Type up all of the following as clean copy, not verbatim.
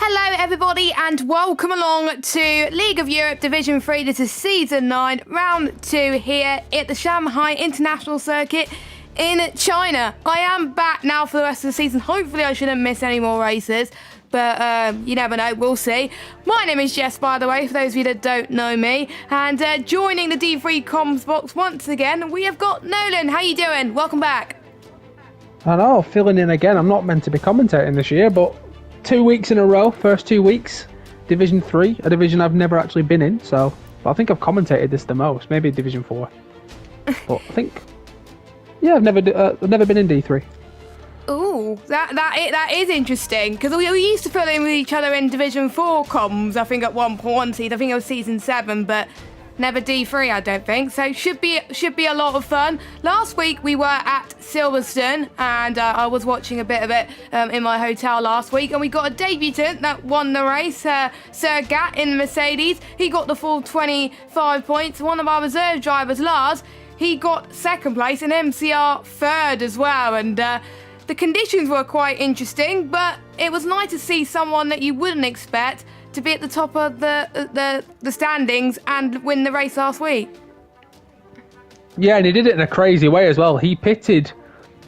Hello everybody and welcome along to League of Europe Division 3. This is Season 9, Round 2 here at the Shanghai International Circuit in China. I am back now for the rest of the season. Hopefully I shouldn't miss any more races, but you never know, we'll see. My name is Jess, by the way, for those of you that don't know me. And joining the D3 comms box once again, we have got Nolan. How you doing? Welcome back. I know, filling in again. I'm not meant to be commentating this year, but 2 weeks in a row, first 2 weeks, Division 3, a division I've never actually been in, so I think I've commentated this the most, maybe Division 4. But I think, yeah, I've never been in D3. Ooh, that is interesting, because we used to fill in with each other in Division 4 comms, I think at one point, I think it was Season 7, but never D3, I don't think, so should be a lot of fun. Last week we were at Silverstone, and I was watching a bit of it in my hotel last week, and we got a debutant that won the race, Sir Gat in Mercedes. He got the full 25 points. One of our reserve drivers, Lars, he got second place, and MCR third as well, and the conditions were quite interesting, but it was nice to see someone that you wouldn't expect to be at the top of the standings and win the race last week. Yeah, and he did it in a crazy way as well. He pitted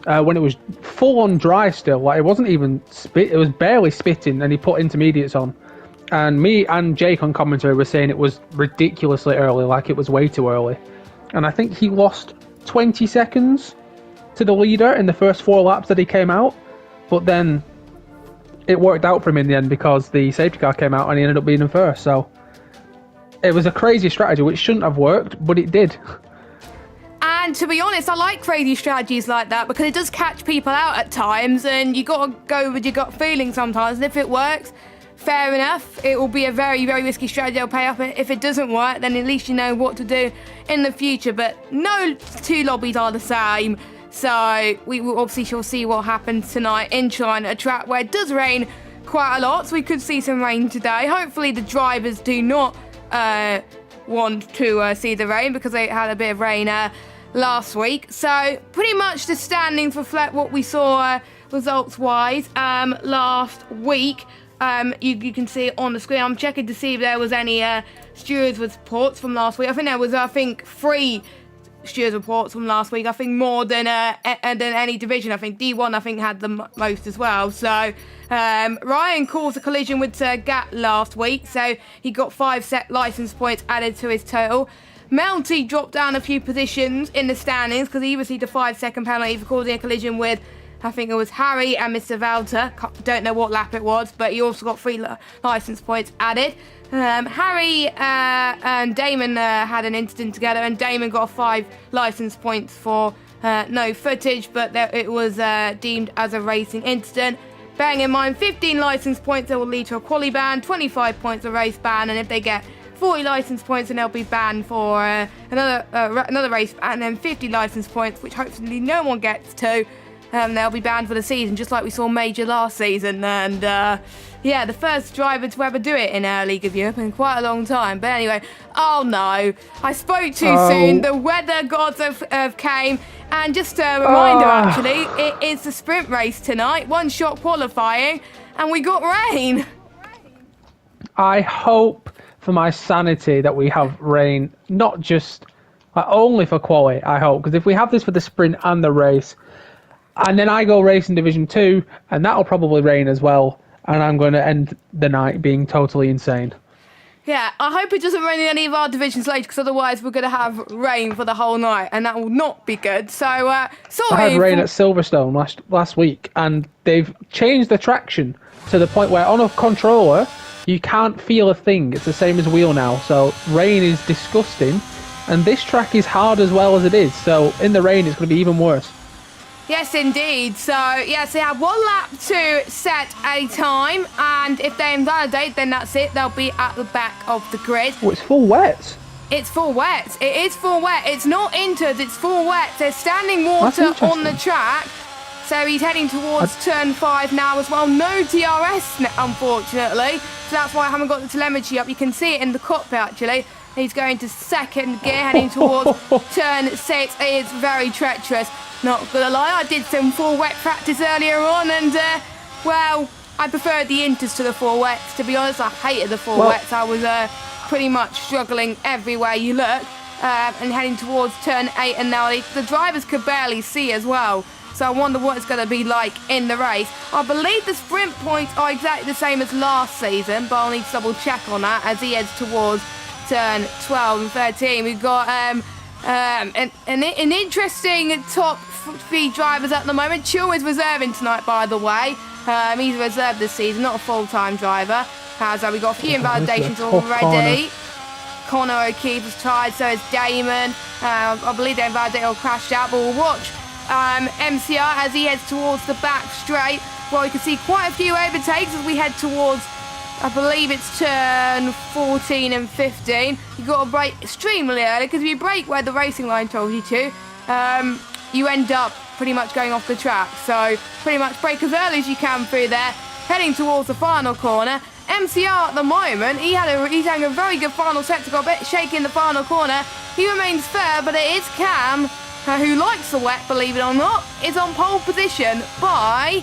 when it was full on dry still. Like, it wasn't even spit, it was barely spitting, and he put intermediates on. And me and Jake on commentary were saying it was ridiculously early, like it was way too early. And I think he lost 20 seconds to the leader in the first 4 laps that he came out, but then it worked out for him in the end because the safety car came out and he ended up being in first. So it was a crazy strategy which shouldn't have worked, but it did. And to be honest, I like crazy strategies like that because it does catch people out at times, and you got to go with your gut feeling sometimes. And if it works, fair enough. It will be a very, very risky strategy. It'll pay off. If it doesn't work, then at least you know what to do in the future. But no two lobbies are the same. So we will obviously shall see what happens tonight in China, a track where it does rain quite a lot. So we could see some rain today. Hopefully the drivers do not want to see the rain because they had a bit of rain last week. So pretty much the standings reflect what we saw results-wise last week. You can see it on the screen. I'm checking to see if there was any stewards reports from last week. I think there was, 3 stewards reports from last week. I think more than any division. I think D1 had the most as well. So Ryan caused a collision with Gat last week, so he got 5 set license points added to his total. Melty dropped down a few positions in the standings because he received a 5-second penalty for causing a collision with, I think it was Harry and Mr. Valter. Don't know what lap it was, but he also got 3 license points added. Harry and Damon had an incident together, and Damon got 5 license points for no footage, but it was deemed as a racing incident. Bearing in mind, 15 license points that will lead to a quali ban, 25 points a race ban, and if they get 40 license points, then they'll be banned for another race ban, and then 50 license points, which hopefully no one gets to. They'll be banned for the season, just like we saw Major last season. And yeah, the first driver to ever do it in our League of Europe in quite a long time. But anyway, oh no, I spoke too soon. The weather gods have came. And just a reminder, actually, it is the sprint race tonight, one-shot qualifying, and we got rain. I hope for my sanity that we have rain, not just only for quali, I hope. Because if we have this for the sprint and the race, and then I go race in Division 2, and that'll probably rain as well, and I'm going to end the night being totally insane. Yeah, I hope it doesn't rain in any of our divisions later, because otherwise we're going to have rain for the whole night, and that will not be good. So, sorry. I had rain at Silverstone last week, and they've changed the traction to the point where on a controller, you can't feel a thing. It's the same as wheel now, so rain is disgusting, and this track is hard as well as it is, so in the rain it's going to be even worse. Yes, indeed. So, yes, they have 1 lap to set a time, and if they invalidate, then that's it. They'll be at the back of the grid. Oh, it's full wet. It's full wet. It is full wet. It's not inters, it's full wet. There's standing water on the track. So he's heading towards turn 5 now as well. No DRS, unfortunately. So that's why I haven't got the telemetry up. You can see it in the cockpit, actually. He's going to second gear, heading towards turn 6. It is very treacherous. Not gonna lie, I did some full wet practice earlier on, and well, I preferred the inters to the four wets. To be honest, I hated the four wets. I was pretty much struggling everywhere you look, and heading towards turn 8, and now the drivers could barely see as well. So I wonder what it's going to be like in the race. I believe the sprint points are exactly the same as last season, but I'll need to double check on that as he heads towards turn 12 and 13. We've got an interesting top 3 drivers at the moment. Chill is reserving tonight, by the way. He's reserved this season, not a full-time driver. We've got a few invalidations already. Connor O'Keefe has tried, so has Damon. I believe they invalidated or crashed out, but we'll watch MCR as he heads towards the back straight. Well, you can see quite a few overtakes as we head towards, I believe it's turn 14 and 15. You've got to brake extremely early, because if you brake where the racing line tells you to, you end up pretty much going off the track. So pretty much brake as early as you can through there, heading towards the final corner. MCR at the moment, he's having a very good final sector, got a bit shaky in the final corner. He remains fair, but it is Cam, who likes the wet, believe it or not, is on pole position by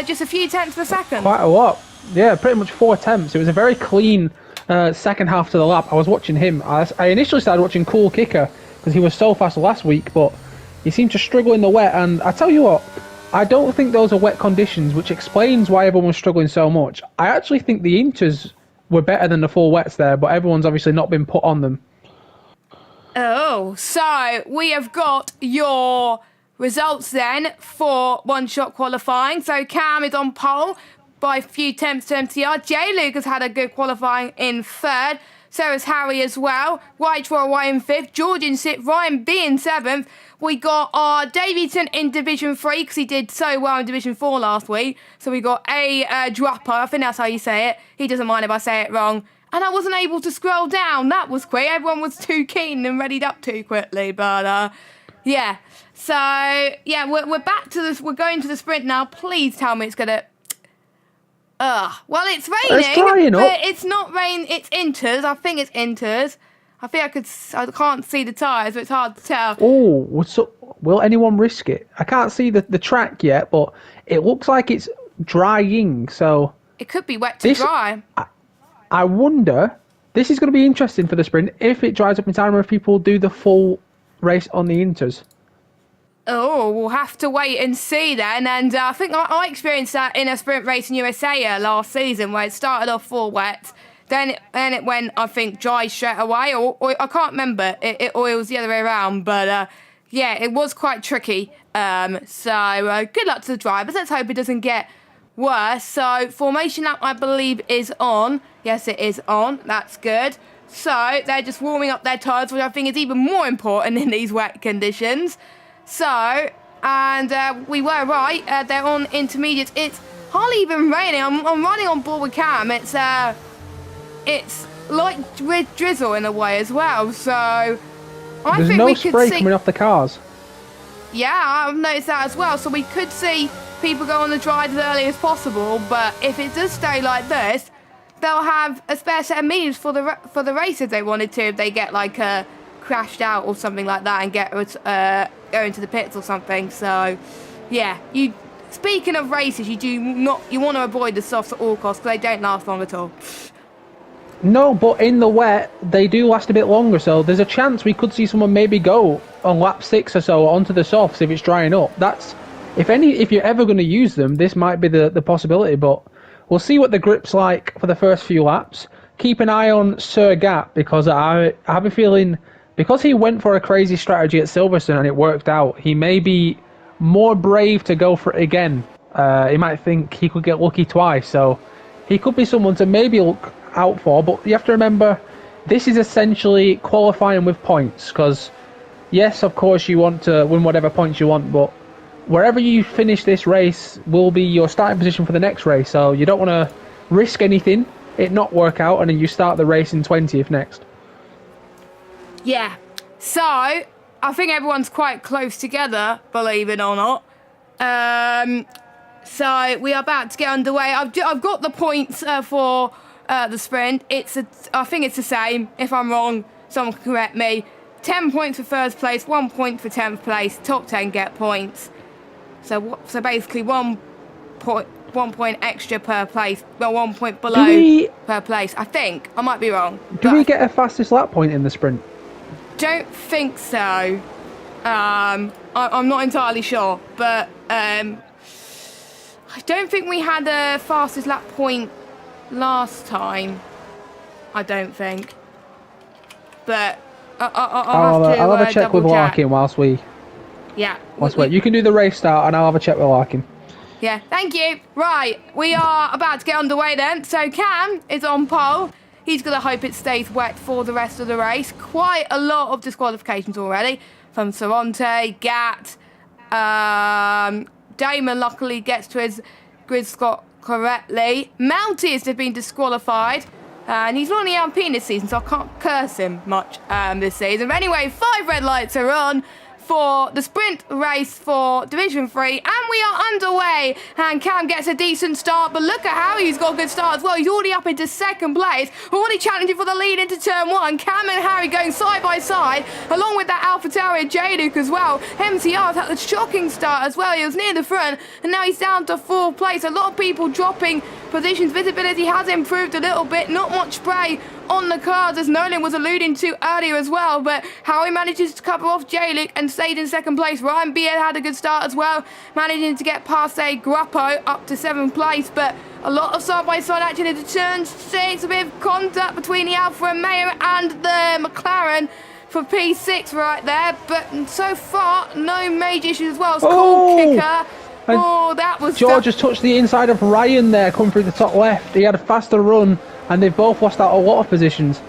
just a few tenths of a second. Quite a lot. Yeah, pretty much 4 attempts. It was a very clean second half to the lap. I was watching him. I initially started watching Cool Kicker because he was so fast last week, but he seemed to struggle in the wet. And I tell you what, I don't think those are wet conditions, which explains why everyone was struggling so much. I actually think the inters were better than the full wets there, but everyone's obviously not been put on them. Oh, so we have got your results then for one-shot qualifying. So Cam is on pole by a few tenths to MCR. J. Luke has had a good qualifying in 3rd. So has Harry as well. White Roy White in 5th. George in 6th. Ryan B in 7th. We got our Davidson in Division 3 because he did so well in Division 4 last week. So we got a Dropper. I think that's how you say it. He doesn't mind if I say it wrong. And I wasn't able to scroll down. That was quick. Everyone was too keen and readied up too quickly. But, yeah. So, yeah, we're back to this. We're going to the sprint now. Please tell me it's going to... well, it's raining, but it's not rain. It's inters. I think it's inters. I can't see the tyres, but it's hard to tell. Oh, so will anyone risk it? I can't see the track yet, but it looks like it's drying, so... It could be wet to dry. I wonder, this is going to be interesting for the sprint, if it dries up in time or if people do the full race on the inters. Oh, we'll have to wait and see then. And I think I experienced that in a sprint race in USA last season, where it started off full wet. Then it went, I think, dry straight away. Or I can't remember. It was the other way around. But, yeah, it was quite tricky. So good luck to the drivers. Let's hope it doesn't get worse. So formation lap, I believe, is on. Yes, it is on. That's good. So they're just warming up their tyres, which I think is even more important in these wet conditions. So, and we were right. They're on intermediates. It's hardly even raining. I'm running on board with Cam. It's like with drizzle in a way as well. So, I think we could see... There's no spray coming off the cars. Yeah, I've noticed that as well. So we could see people go on the drive as early as possible. But if it does stay like this, they'll have a spare set of mediums for the race if they wanted to. If they get like crashed out or something like that and get go into the pits or something. So, yeah. Speaking of races, you want to avoid the softs at all costs because they don't last long at all. No, but in the wet, they do last a bit longer, so there's a chance we could see someone maybe go on lap 6 or so onto the softs if it's drying up. That's, if you're ever going to use them, this might be the possibility, but we'll see what the grip's like for the first few laps. Keep an eye on Sir Gap, because I have a feeling, because he went for a crazy strategy at Silverstone and it worked out, he may be more brave to go for it again. He might think he could get lucky twice, so he could be someone to maybe look out for, but you have to remember this is essentially qualifying with points, because yes, of course you want to win whatever points you want, but wherever you finish this race will be your starting position for the next race, so you don't want to risk anything, it not work out, and then you start the race in 20th next. Yeah, so I think everyone's quite close together, believe it or not. So we are about to get underway. I've got the points for the sprint. I think it's the same. If I'm wrong, someone can correct me. 10 points for first place, 1 point for 10th place. Top 10 get points. So basically 1 point. 1 point extra per place. Well, 1 point below per place. I think. I might be wrong. Do we get a fastest lap point in the sprint? Don't think so. I'm not entirely sure, but I don't think we had a fastest lap point last time. I don't think. But I'll have a check with Larkin whilst we. Yeah. Wait. You can do the race start, and I'll have a check with Larkin. Yeah, thank you. Right, we are about to get underway then. So Cam is on pole. He's going to hope it stays wet for the rest of the race. Quite a lot of disqualifications already from Saronte, Gat. Damon luckily gets to his grid slot correctly. Mounties have been disqualified. And he's not on the Alpine this season, so I can't curse him much this season. But anyway, 5 red lights are on for the sprint race for Division 3, and we are underway, and Cam gets a decent start, but look at Harry, who's got a good start as well. He's already up into 2nd place, already challenging for the lead into turn 1. Cam and Harry going side by side, along with that AlphaTauri J-Luke as well. MCR's had a shocking start as well. He was near the front, and now he's down to 4th place. A lot of people dropping positions. Visibility has improved a little bit, not much spray on the cards, as Nolan was alluding to earlier as well, but Howie manages to cover off J-Luke and stayed in 2nd place. Ryan Beard had a good start as well, managing to get past a Gruppo up to 7th place, but a lot of side-by-side action into turn 6, a bit of contact between the Alfa Romeo and the McLaren for P6 right there, but so far, no major issues as well. It's cool kicker. Oh, that was... George has touched the inside of Ryan there, coming through the top left. He had a faster run, and they've both lost out a lot of positions.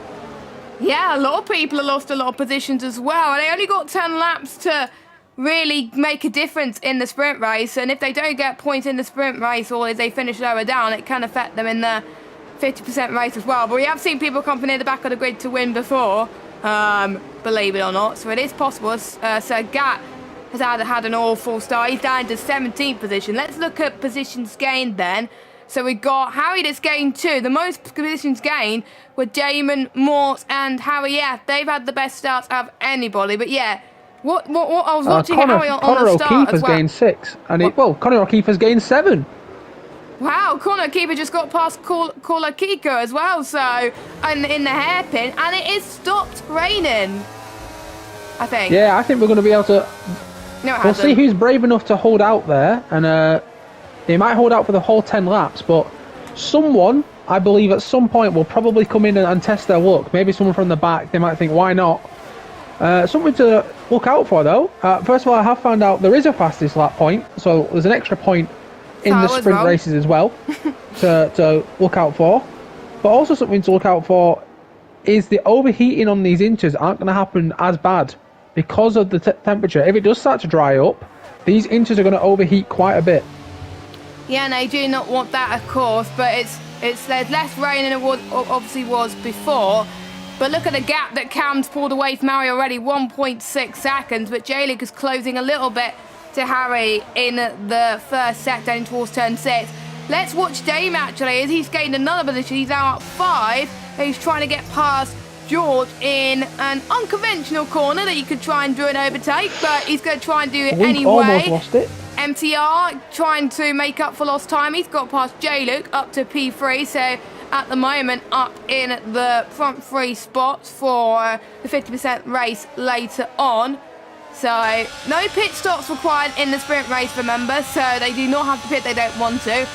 Yeah, a lot of people have lost a lot of positions as well. They only got 10 laps to really make a difference in the sprint race, and if they don't get points in the sprint race or if they finish lower down, it can affect them in the 50% race as well. But we have seen people come from near the back of the grid to win before, believe it or not, so it is possible. So Gat has had an awful start. He's down to 17th position. Let's look at positions gained then. So we got Harry that's gained 2. The most positions gained were Damon, Mort, and Harry F. They've had the best starts out of anybody. But yeah, what I was watching Harry on the start O'Keefe as well. has gained 6, and Connor O'Keefe has gained 7. Wow, Connor O'Keefe just got past Kola Kiko as well. So in the hairpin, and it is stopped raining, I think. Yeah, I think we're going to be able to. No, it we'll hasn't. see who's brave enough to hold out there, and they might hold out for the whole 10 laps, but someone, I believe, at some point will probably come in and test their luck. Maybe someone from the back. They might think, why not? Something to look out for, though. First of all, I have found out there is a fastest lap point, so there's an extra point in the sprint races as well to look out for. But also something to look out for is the overheating on these inches aren't going to happen as bad because of the temperature. If it does start to dry up, these inches are going to overheat quite a bit. Yeah, and they do not want that, of course, but there's less rain than it obviously was before. But look at the gap that Cam's pulled away from Harry already, 1.6 seconds. But J-Luke is closing a little bit to Harry in the first sector in towards turn 6. Let's watch Dame actually, as he's gained another position. He's now up 5. He's trying to get past George in an unconventional corner that you could try and do an overtake, but he's going to try and do it anyway. Almost lost it. MTR trying to make up for lost time. He's got past J-Luke up to P3, so at the moment up in the front 3 spots for the 50% race later on. So no pit stops required in the sprint race, remember, so they do not have to pit, they don't want to.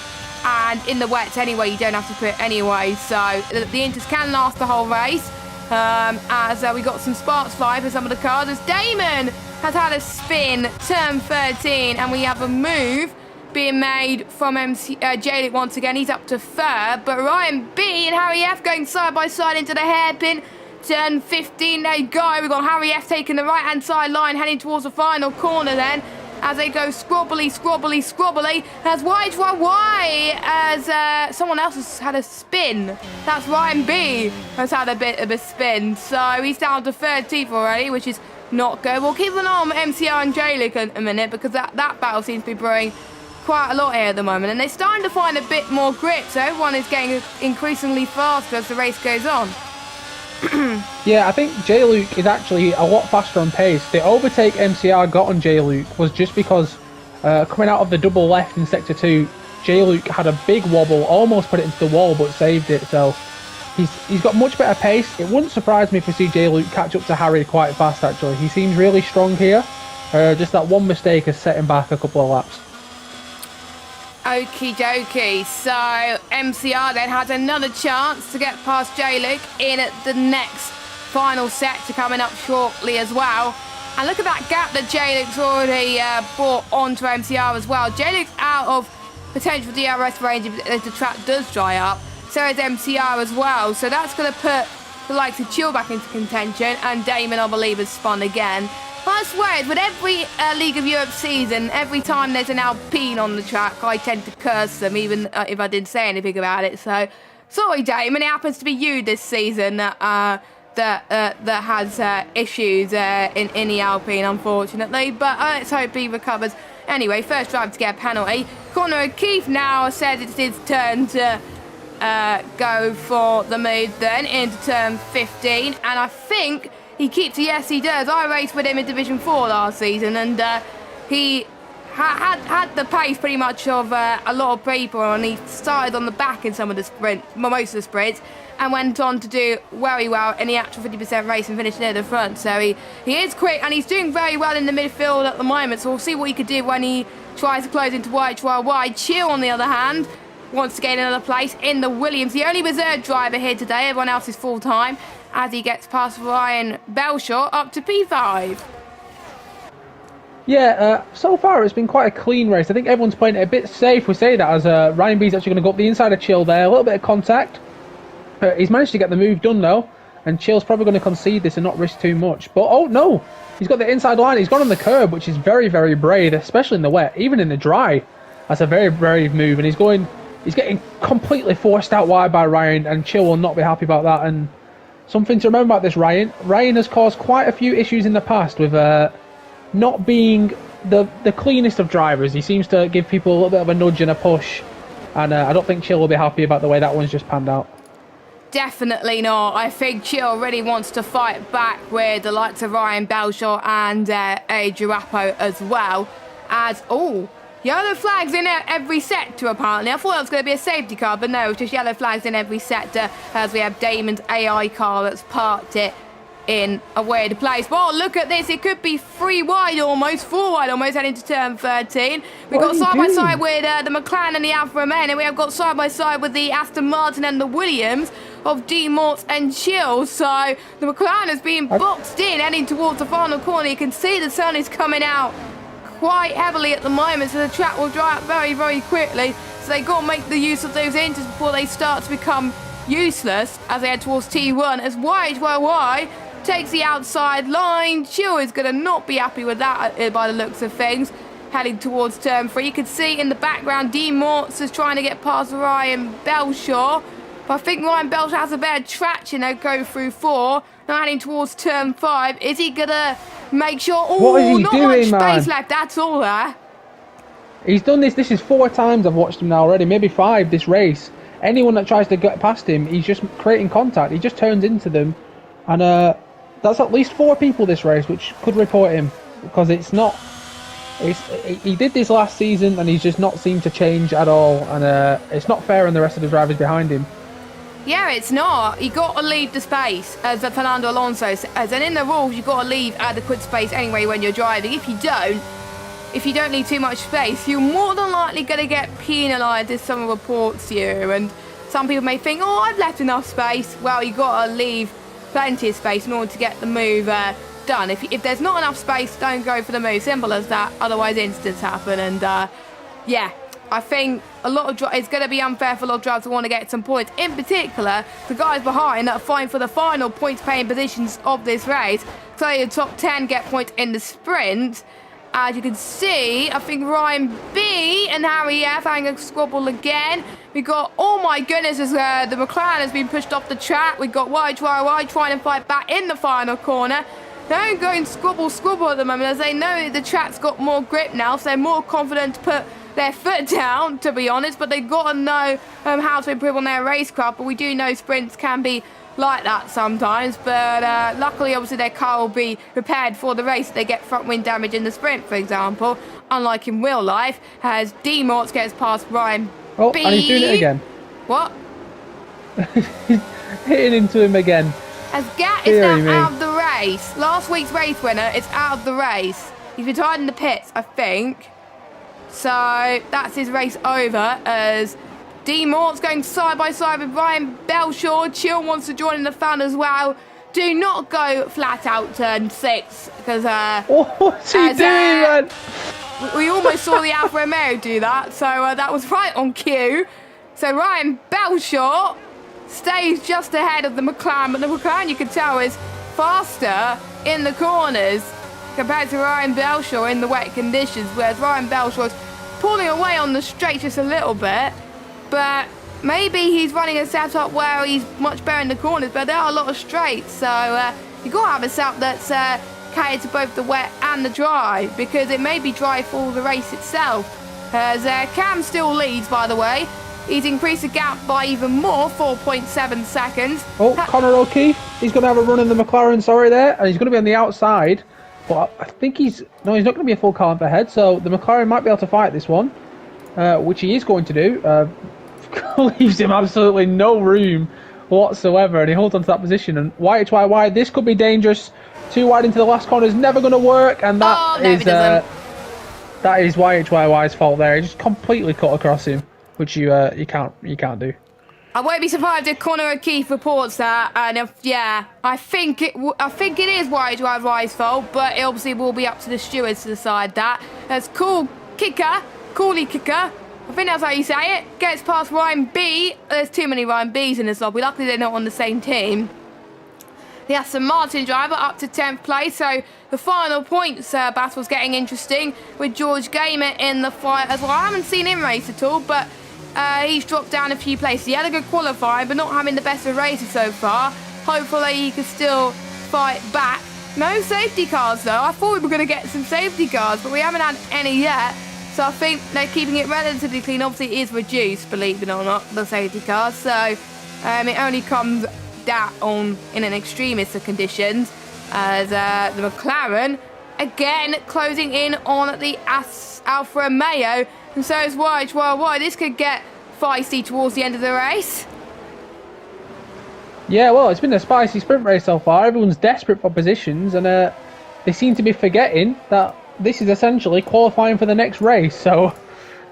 And in the wets anyway, you don't have to pit anyway, so the inters can last the whole race. As we got some sparks fly for some of the cars, as Damon has had a spin, turn 13, and we have a move being made from J-Luke once again. He's up to 3rd, but Ryan B and Harry F going side by side into the hairpin. Turn 15 they go. We've got Harry F taking the right-hand side line, heading towards the final corner then, as they go scrobbly, as wide, as someone else has had a spin. That's Ryan B has had a bit of a spin, so he's down to 13th already, which is not good. We'll keep an eye on MCR and J-Luke in a minute, because that battle seems to be brewing quite a lot here at the moment, and they're starting to find a bit more grip, so everyone is getting increasingly faster as the race goes on. Yeah, I think J-Luke is actually a lot faster on pace. The overtake MCR got on J-Luke was just because coming out of the double left in Sector 2, J-Luke had a big wobble, almost put it into the wall, but saved it. So he's got much better pace. It wouldn't surprise me if we see J-Luke catch up to Harry quite fast, actually. He seems really strong here. Just that one mistake has set him back a couple of laps. Okie dokie. So MCR then has another chance to get past J-Luke in at the next final sector coming up shortly as well. And look at that gap that J-Luke's already brought onto MCR as well. J-Luke's out of potential DRS range if the track does dry up. So is MCR as well. So that's going to put the likes of Chill back into contention. And Damon, I believe, has spun again. I swear, with every League of Europe season, every time there's an Alpine on the track, I tend to curse them, even if I didn't say anything about it. So, sorry, Damon. It happens to be you this season that has issues in the Alpine, unfortunately. But let's hope he recovers. Anyway, first driver to get a penalty. Connor O'Keefe now says it's his turn to go for the move then into turn 15. And I think he keeps it. Yes, he does. I raced with him in Division 4 last season, and he had the pace pretty much of a lot of people, and he started on the back in some of the most of the sprints, and went on to do very well in the actual 50% race and finish near the front. So he is quick, and he's doing very well in the midfield at the moment. So we'll see what he could do when he tries to close into wide. Chill, on the other hand, wants to gain another place in the Williams. The only reserve driver here today. Everyone else is full-time, as he gets past Ryan Belshaw up to P5. Yeah, so far it's been quite a clean race. I think everyone's playing it a bit safe. We say that as Ryan B's actually going to go up the inside of Chill there. A little bit of contact. He's managed to get the move done though, and Chill's probably going to concede this and not risk too much. But oh no, he's got the inside line. He's gone on the curb, which is very, very brave, especially in the wet, even in the dry. That's a very brave move, and he's getting completely forced out wide by Ryan, and Chill will not be happy about that. And something to remember about this Ryan has caused quite a few issues in the past with not being the cleanest of drivers. He seems to give people a little bit of a nudge and a push, and I don't think Chill will be happy about the way that one's just panned out. Definitely not. I think Chill really wants to fight back with the likes of Ryan Belshaw and a Girapo as well. As, yellow flags in every sector, apparently. I thought it was going to be a safety car, but no, it's just yellow flags in every sector, as we have Damon's AI car that's parked it in a weird place. But look at this. It could be 4 wide almost, heading to turn 13. We've got side-by-side with the McLaren and the Alfa Romeo, and we have got side-by-side with the Aston Martin and the Williams of D. Morts and Chill. So the McLaren is being boxed in, heading towards the final corner. You can see the sun is coming out quite heavily at the moment, so the track will dry up very, very quickly. So they've got to make the use of those inters before they start to become useless as they head towards T1. As YHYY takes the outside line. Chill is going to not be happy with that by the looks of things. Heading towards turn 3. You can see in the background D. Morts is trying to get past Ryan Belshaw. But I think Ryan Belshaw has a better traction. They'll go through 4. Now heading towards turn 5. Is he going to make sure... What is he not doing, much space man? left. That's all there. He's done this. This is 4 times I've watched him now already. Maybe 5 this race. Anyone that tries to get past him, he's just creating contact. He just turns into them. And that's at least 4 people this race, which could report him. Because it's not... he did this last season, and he's just not seemed to change at all. And it's not fair on the rest of the drivers behind him. Yeah, it's not. You got to leave the space, as Fernando Alonso says. And in the rules, you've got to leave adequate space anyway when you're driving. If you don't leave too much space, you're more than likely going to get penalised if someone reports you. And some people may think, I've left enough space. Well, you've got to leave plenty of space in order to get the move done. If there's not enough space, don't go for the move. Simple as that. Otherwise, incidents happen. And yeah, I think it's going to be unfair for a lot of drivers to want to get some points. In particular, the guys behind that are fighting for the final points-paying positions of this race. So the top 10 get points in the sprint. As you can see, I think Ryan B and Harry F having a squabble again. We got, oh my goodness, as the McLaren has been pushed off the track. We got YHYY trying to fight back in the final corner. They're going squabble at the moment, as they know the track's got more grip now, so they're more confident to put their foot down, to be honest. But they've got to know how to improve on their racecraft. But we do know sprints can be like that sometimes, but luckily obviously their car will be prepared for the race if they get front wing damage in the sprint, for example, unlike in real life, as D. Morts gets past Ryan Oh, and he's doing it again. What? Hitting into him again. As Gat is now out of the race. Last week's race winner is out of the race. He's retired in the pits, I think. So that's his race over as D Mort's going side by side with Ryan Belshaw. Chill wants to join in the fun as well. Do not go flat out turn 6 because what's he doing, man? We almost saw the Alfa Romeo do that, so that was right on cue. So Ryan Belshaw stays just ahead of the McLaren, but the McLaren you can tell is faster in the corners compared to Ryan Belshaw in the wet conditions, whereas Ryan Belshaw's pulling away on the straight just a little bit, but maybe he's running a setup where he's much better in the corners, but there are a lot of straights, so you've got to have a setup that's catered to both the wet and the dry, because it may be dry for the race itself. As Cam still leads, by the way. He's increased the gap by even more, 4.7 seconds. Oh, Conor O'Keefe, he's going to have a run in the McLaren, sorry there, and he's going to be on the outside. But I think he's not going to be a full car length ahead, so the McLaren might be able to fight this one, which he is going to do. Leaves him absolutely no room whatsoever, and he holds on to that position. And YHYY, this could be dangerous. Too wide into the last corner is never going to work, and that is YHYY's fault there. He just completely cut across him, which you can't do. I won't be surprised if Conor O'Keefe reports that, and I think it is YHYY's fault, but it obviously will be up to the stewards to decide that. As Cooley Kicker, I think that's how you say it, gets past Ryan B. There's too many Ryan B's in this lobby. Luckily they're not on the same team. The Aston Martin driver up to 10th place, so the final points battle's getting interesting with George Gamer in the fight as well. I haven't seen him race at all, but he's dropped down a few places. He had a good qualifying, but not having the best of races so far. Hopefully he can still fight back. No safety cars though. I thought we were going to get some safety cars, but we haven't had any yet. So I think they're keeping it relatively clean. Obviously it is reduced, believe it or not, the safety cars. So it only comes down in an extremist of conditions as the McLaren again closing in on the Alfa Romeo, and so is YHYY. This could get feisty towards the end of the race. Yeah, well, it's been a spicy sprint race so far. Everyone's desperate for positions, and they seem to be forgetting that this is essentially qualifying for the next race. So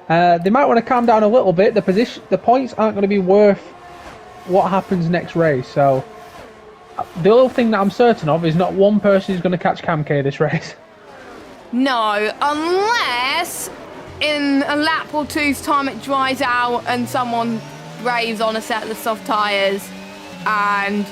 they might want to calm down a little bit. The points aren't going to be worth what happens next race. So the little thing that I'm certain of is not one person who's going to catch Cam K this race. No, unless in a lap or two's time it dries out and someone raves on a set of soft tyres and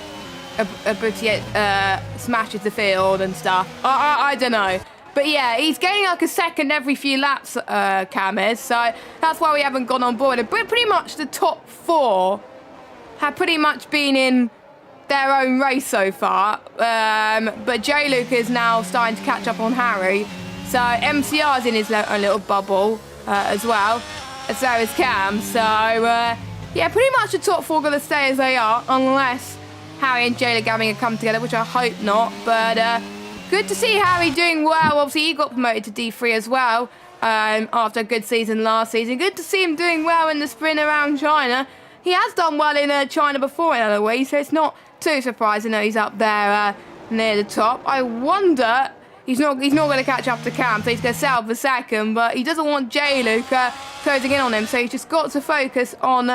smashes the field and stuff. I don't know. But yeah, he's getting like a second every few laps, Cam is, so that's why we haven't gone on board. But pretty much the top 4 have pretty much been in their own race so far. But J-Luke is now starting to catch up on Harry. So MCR's in his own little bubble as well. And so is Cam. So yeah, pretty much the top 4 going to stay as they are, unless Harry and J-Luke having a come together, which I hope not. But good to see Harry doing well. Obviously, he got promoted to D3 as well after a good season last season. Good to see him doing well in the sprint around China. He has done well in China before in Eloise, so it's not too surprising that he's up there near the top. I wonder, he's not going to catch up to Cam, so he's going to settle for second, but he doesn't want J-Luke closing in on him, so he's just got to focus on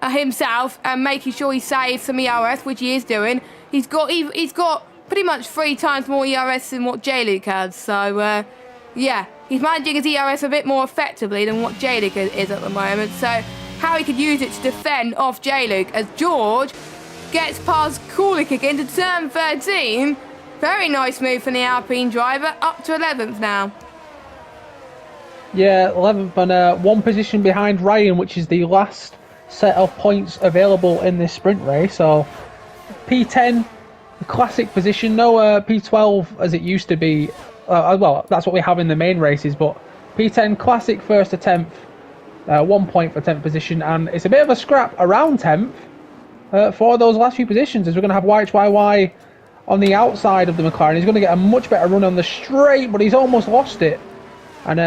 himself and making sure he saves some ERS, which he is doing. He's got pretty much 3 times more ERS than what J-Luke has. So, yeah, he's managing his ERS a bit more effectively than what J-Luke is at the moment. So, Harry could use it to defend off J-Luke as George gets past Kulik again to turn 13. Very nice move from the Alpine driver, up to 11th now. Yeah, 11th and 1 position behind Ryan, which is the last set of points available in this sprint race. So, P10... the classic position, no P12 as it used to be. Well, that's what we have in the main races, but P10 classic first to 10th, 1 point for 10th position, and it's a bit of a scrap around 10th for those last few positions, as we're going to have YHYY on the outside of the McLaren. He's going to get a much better run on the straight, but he's almost lost it. And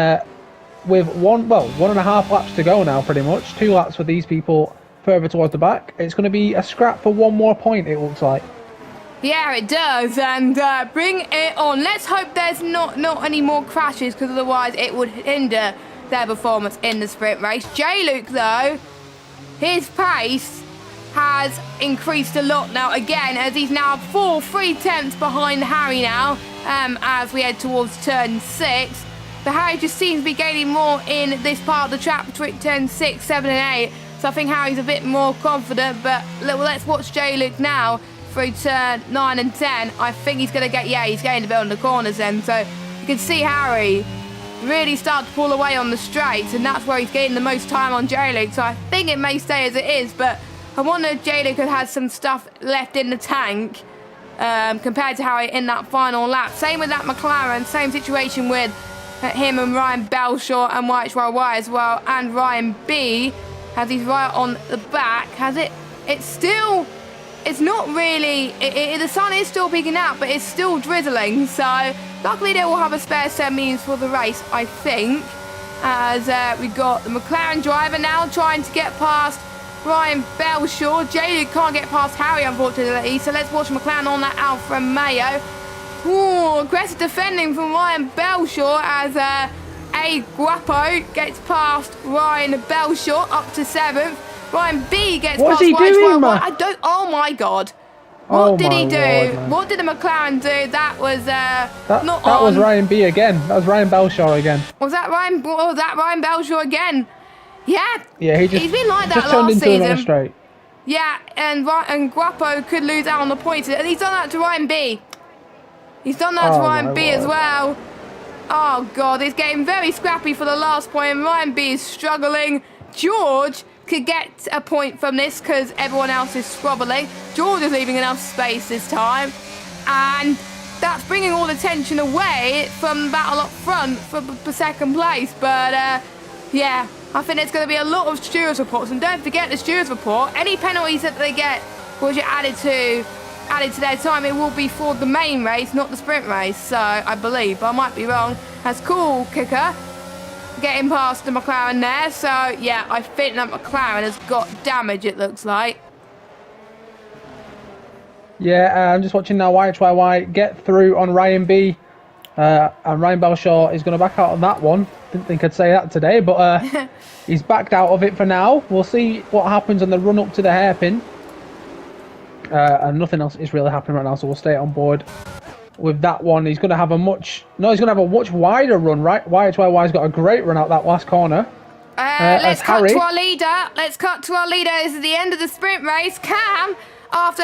with 1.5 laps to go now, pretty much. 2 laps for these people further towards the back. It's going to be a scrap for 1 more point, it looks like. Yeah, it does, and bring it on. Let's hope there's not any more crashes, because otherwise it would hinder their performance in the sprint race. J-Luke, though, his pace has increased a lot now again, as he's now 3/10 behind Harry now, as we head towards turn 6. But Harry just seems to be gaining more in this part of the track between turn 6, 7 and 8. So I think Harry's a bit more confident, but let's watch J-Luke now through turn 9 and 10. I think he's going to he's getting a bit on the corners then. So you can see Harry really start to pull away on the straights, and that's where he's getting the most time on J-Luke. So I think it may stay as it is, but I wonder if J-Luke has some stuff left in the tank compared to Harry in that final lap. Same with that McLaren, same situation with him and Ryan Belshaw and YHYY as well, and Ryan B, as he's right on the back. It's not really, the sun is still peeking out, but it's still drizzling, so luckily they will have a spare 7 minutes for the race, I think, as we've got the McLaren driver now trying to get past Ryan Belshaw. J-Luke can't get past Harry, unfortunately, so let's watch McLaren on that Alfa Romeo. Ooh, aggressive defending from Ryan Belshaw as A Guapo gets past Ryan Belshaw up to 7th. Ryan B gets What's past he doing, man? I don't. Oh my God! What did he do? Lord, what did the McLaren do? That was that was Ryan B again. That was Ryan Belshaw again. Was that Ryan Belshaw again? Yeah. Yeah, he's been like that turned last into season. Another straight. Yeah, and Guapo could lose out on the points, and he's done that to Ryan B. He's done that to Ryan B as well. Oh God, it's getting very scrappy for the last point, and Ryan B is struggling. George could get a point from this because everyone else is squabbling. George is leaving enough space this time, and that's bringing all the tension away from the battle up front for second place. But yeah, I think there's going to be a lot of stewards reports, and don't forget the stewards report. Any penalties that they get will get added to their time. It will be for the main race, not the sprint race. So I believe, but I might be wrong. That's cool, Kicker. Getting past the McLaren there, so yeah, I think that McLaren has got damage, it looks like. Yeah, I'm just watching now YHYY get through on Ryan B, and Ryan Belshaw is going to back out on that one. Didn't think I'd say that today, but he's backed out of it for now. We'll see what happens on the run up to the hairpin. And nothing else is really happening right now, so we'll stay on board with that one. He's going to have a much wider run, right? YHYY's got a great run out that last corner. Let's cut to our leader. Let's cut to our leader. This is the end of the sprint race. Cam, after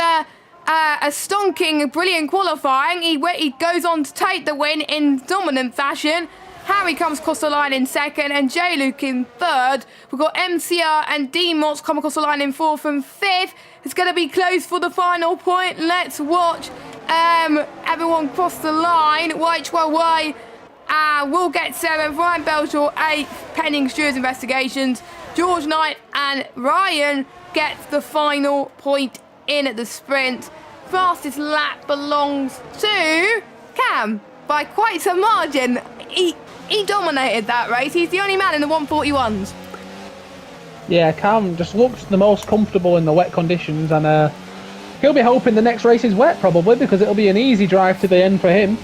a stonking, brilliant qualifying, he goes on to take the win in dominant fashion. Harry comes across the line in second, and J-Luke in third. We've got MCR and D-Mots come across the line in fourth and fifth. It's going to be close for the final point. Let's watch everyone cross the line. YHYY will get 7th. Ryan Belshaw 8th, pending stewards investigations. George Knight and Ryan gets the final point in at the sprint. Fastest lap belongs to Cam by quite some margin. He dominated that race. He's the only man in the 141s. Yeah, Cam just looks the most comfortable in the wet conditions, and he'll be hoping the next race is wet probably, because it'll be an easy drive to the end for him.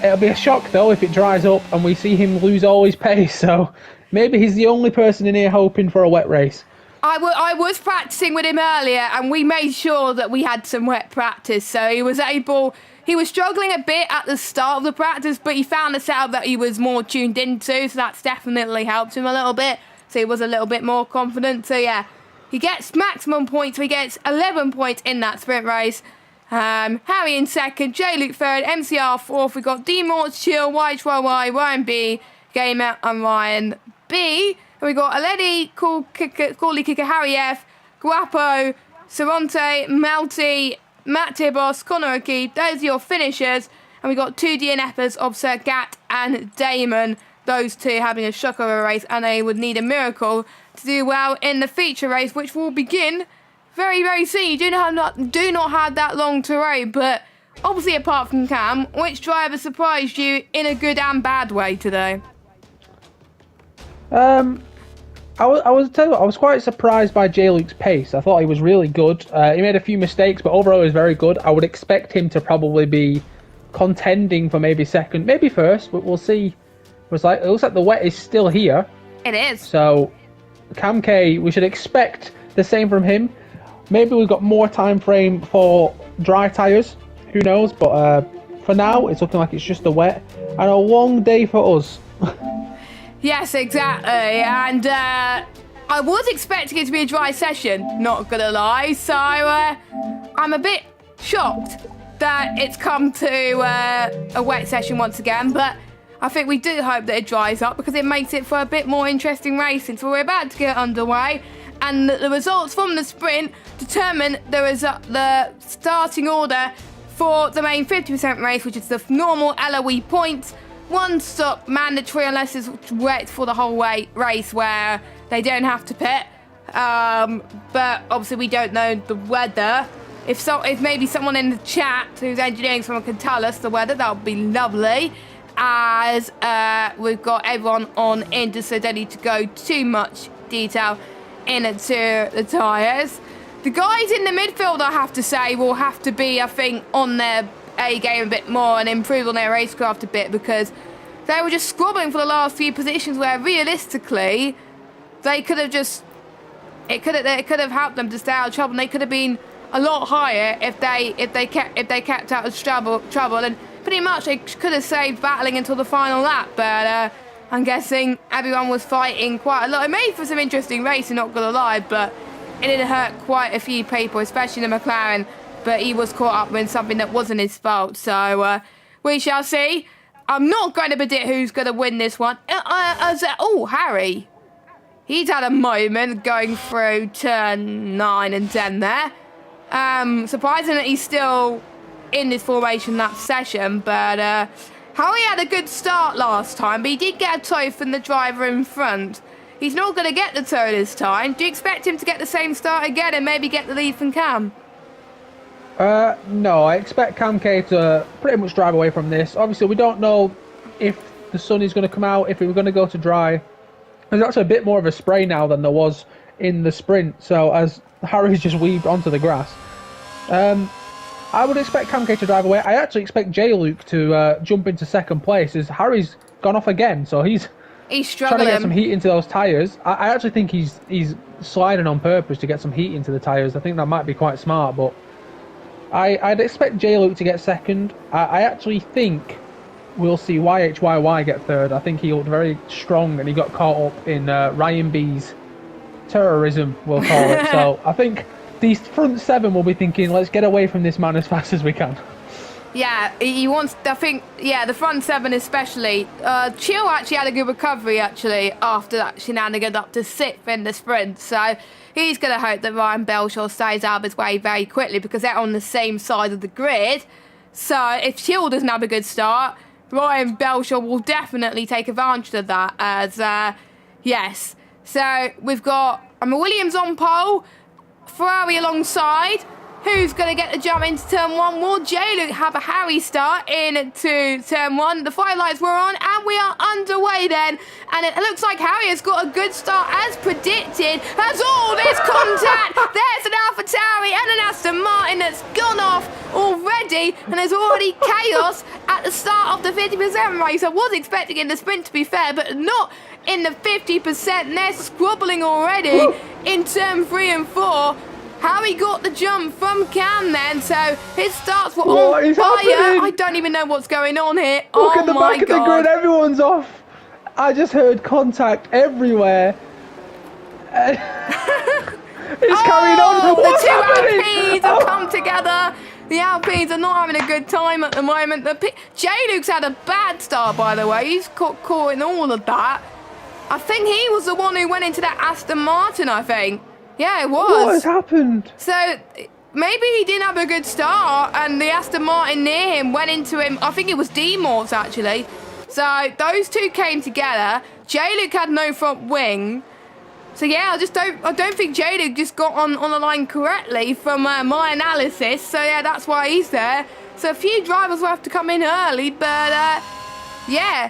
It'll be a shock though if it dries up and we see him lose all his pace, so maybe he's the only person in here hoping for a wet race. I was practicing with him earlier, and we made sure that we had some wet practice, so he was struggling a bit at the start of the practice, but he found a setup that he was more tuned into, so that's definitely helped him a little bit. So he was a little bit more confident. So yeah, he gets maximum points. So he gets 11 points in that sprint race. Harry in second, J-Luke third, MCR fourth. We've got D-Morts, Chill, YHYY, Ryan B, Gamer, and Ryan B. And we've got Aledi, Corley Kicker, Harry F, Guapo, Saronte, Malty, Matt Tibos, Connor O'Keefe. Those are your finishers. And we've got 2 DNFers of Sir Gat and Damon. Those two having a shock of a race, and they would need a miracle to do well in the feature race, which will begin very, very soon. You do not have that long to race, but obviously apart from Cam, which driver surprised you in a good and bad way today? I was tell you what, I was quite surprised by J. Luke's pace. I thought he was really good. He made a few mistakes, but overall he was very good. I would expect him to probably be contending for maybe second, maybe first, but we'll see. It looks like the wet is still here. It is. So Cam K, we should expect the same from him. Maybe we've got more time frame for dry tyres. Who knows? But for now, it's looking like it's just the wet and a long day for us. Yes, exactly. And I was expecting it to be a dry session, not gonna lie. So I'm a bit shocked that it's come to a wet session once again. But I think we do hope that it dries up because it makes it for a bit more interesting racing. So we're about to get underway. And the results from the sprint determine the starting order for the main 50% race, which is the normal LOE points. One stop mandatory unless it's wet for the whole race where they don't have to pit. But obviously we don't know the weather. If maybe someone in the chat who's engineering someone can tell us the weather, that would be lovely. As we've got everyone on Inter, so don't need to go too much detail into the tyres. The guys in the midfield, I have to say, will have to be, I think, on their A game a bit more and improve on their racecraft a bit because they were just squabbling for the last few positions where realistically they could have it could have helped them to stay out of trouble and they could have been a lot higher if they kept out of trouble and pretty much they could have saved battling until the final lap, but I'm guessing everyone was fighting quite a lot. It made for some interesting racing, not gonna lie, but it did hurt quite a few people, especially the McLaren, but he was caught up with something that wasn't his fault, so we shall see. I'm not going to predict who's going to win this one. Harry. He's had a moment going through turn 9 and 10 there. Surprising that he's still in this formation lap session, but Harry had a good start last time, but he did get a tow from the driver in front. He's not going to get the tow this time. Do you expect him to get the same start again and maybe get the lead from Cam? No, I expect Cam K to pretty much drive away from this. Obviously, we don't know if the sun is going to come out, if we're going to go to dry. There's actually a bit more of a spray now than there was in the sprint, so as Harry's just weaved onto the grass. I would expect Cam K to drive away. I actually expect J. Luke to jump into second place as Harry's gone off again, so he's struggling. Trying to get some heat into those tyres. I actually think he's sliding on purpose to get some heat into the tyres. I think that might be quite smart, but I'd expect J. Luke to get second. I actually think we'll see YHYY get third. I think he looked very strong and he got caught up in Ryan B's terrorism, we'll call it. So I think these front 7 will be thinking, let's get away from this man as fast as we can. Yeah, he wants, I think, the front 7 especially. Chill actually had a good recovery, actually, after that shenanigan up to 6th in the sprint. So he's going to hope that Ryan Belshaw stays out of his way very quickly because they're on the same side of the grid. So if Chill doesn't have a good start, Ryan Belshaw will definitely take advantage of that as, yes. So we've got Williams on pole, Ferrari alongside. Who's going to get the jump into turn 1? Will J. Luke have a Harry start into turn 1? The fire lights were on and we are underway then. And it looks like Harry has got a good start as predicted. As all this contact, there's an AlphaTauri and an Aston Martin that's gone off already. And there's already chaos at the start of the 50% race. I was expecting in the sprint to be fair, but not in the 50%. They're squabbling already in turn 3 and 4. Harry got the jump from Cam then, so his starts were on fire. Happening? I don't even know what's going on here. Look at the back of the grid, everyone's off. I just heard contact everywhere. It's carrying on. What's the two happening? Alpines have come together. The Alpines are not having a good time at the moment. J. Luke's had a bad start, by the way. He's caught in all of that. I think he was the one who went into that Aston Martin, I think. Yeah, it was. What has happened? So maybe he didn't have a good start and the Aston Martin near him went into him. I think it was D-Morts actually. So those two came together. J-Luke had no front wing. So yeah, I don't think J-Luke just got on the line correctly from my analysis. So yeah, that's why he's there. So a few drivers will have to come in early, but yeah.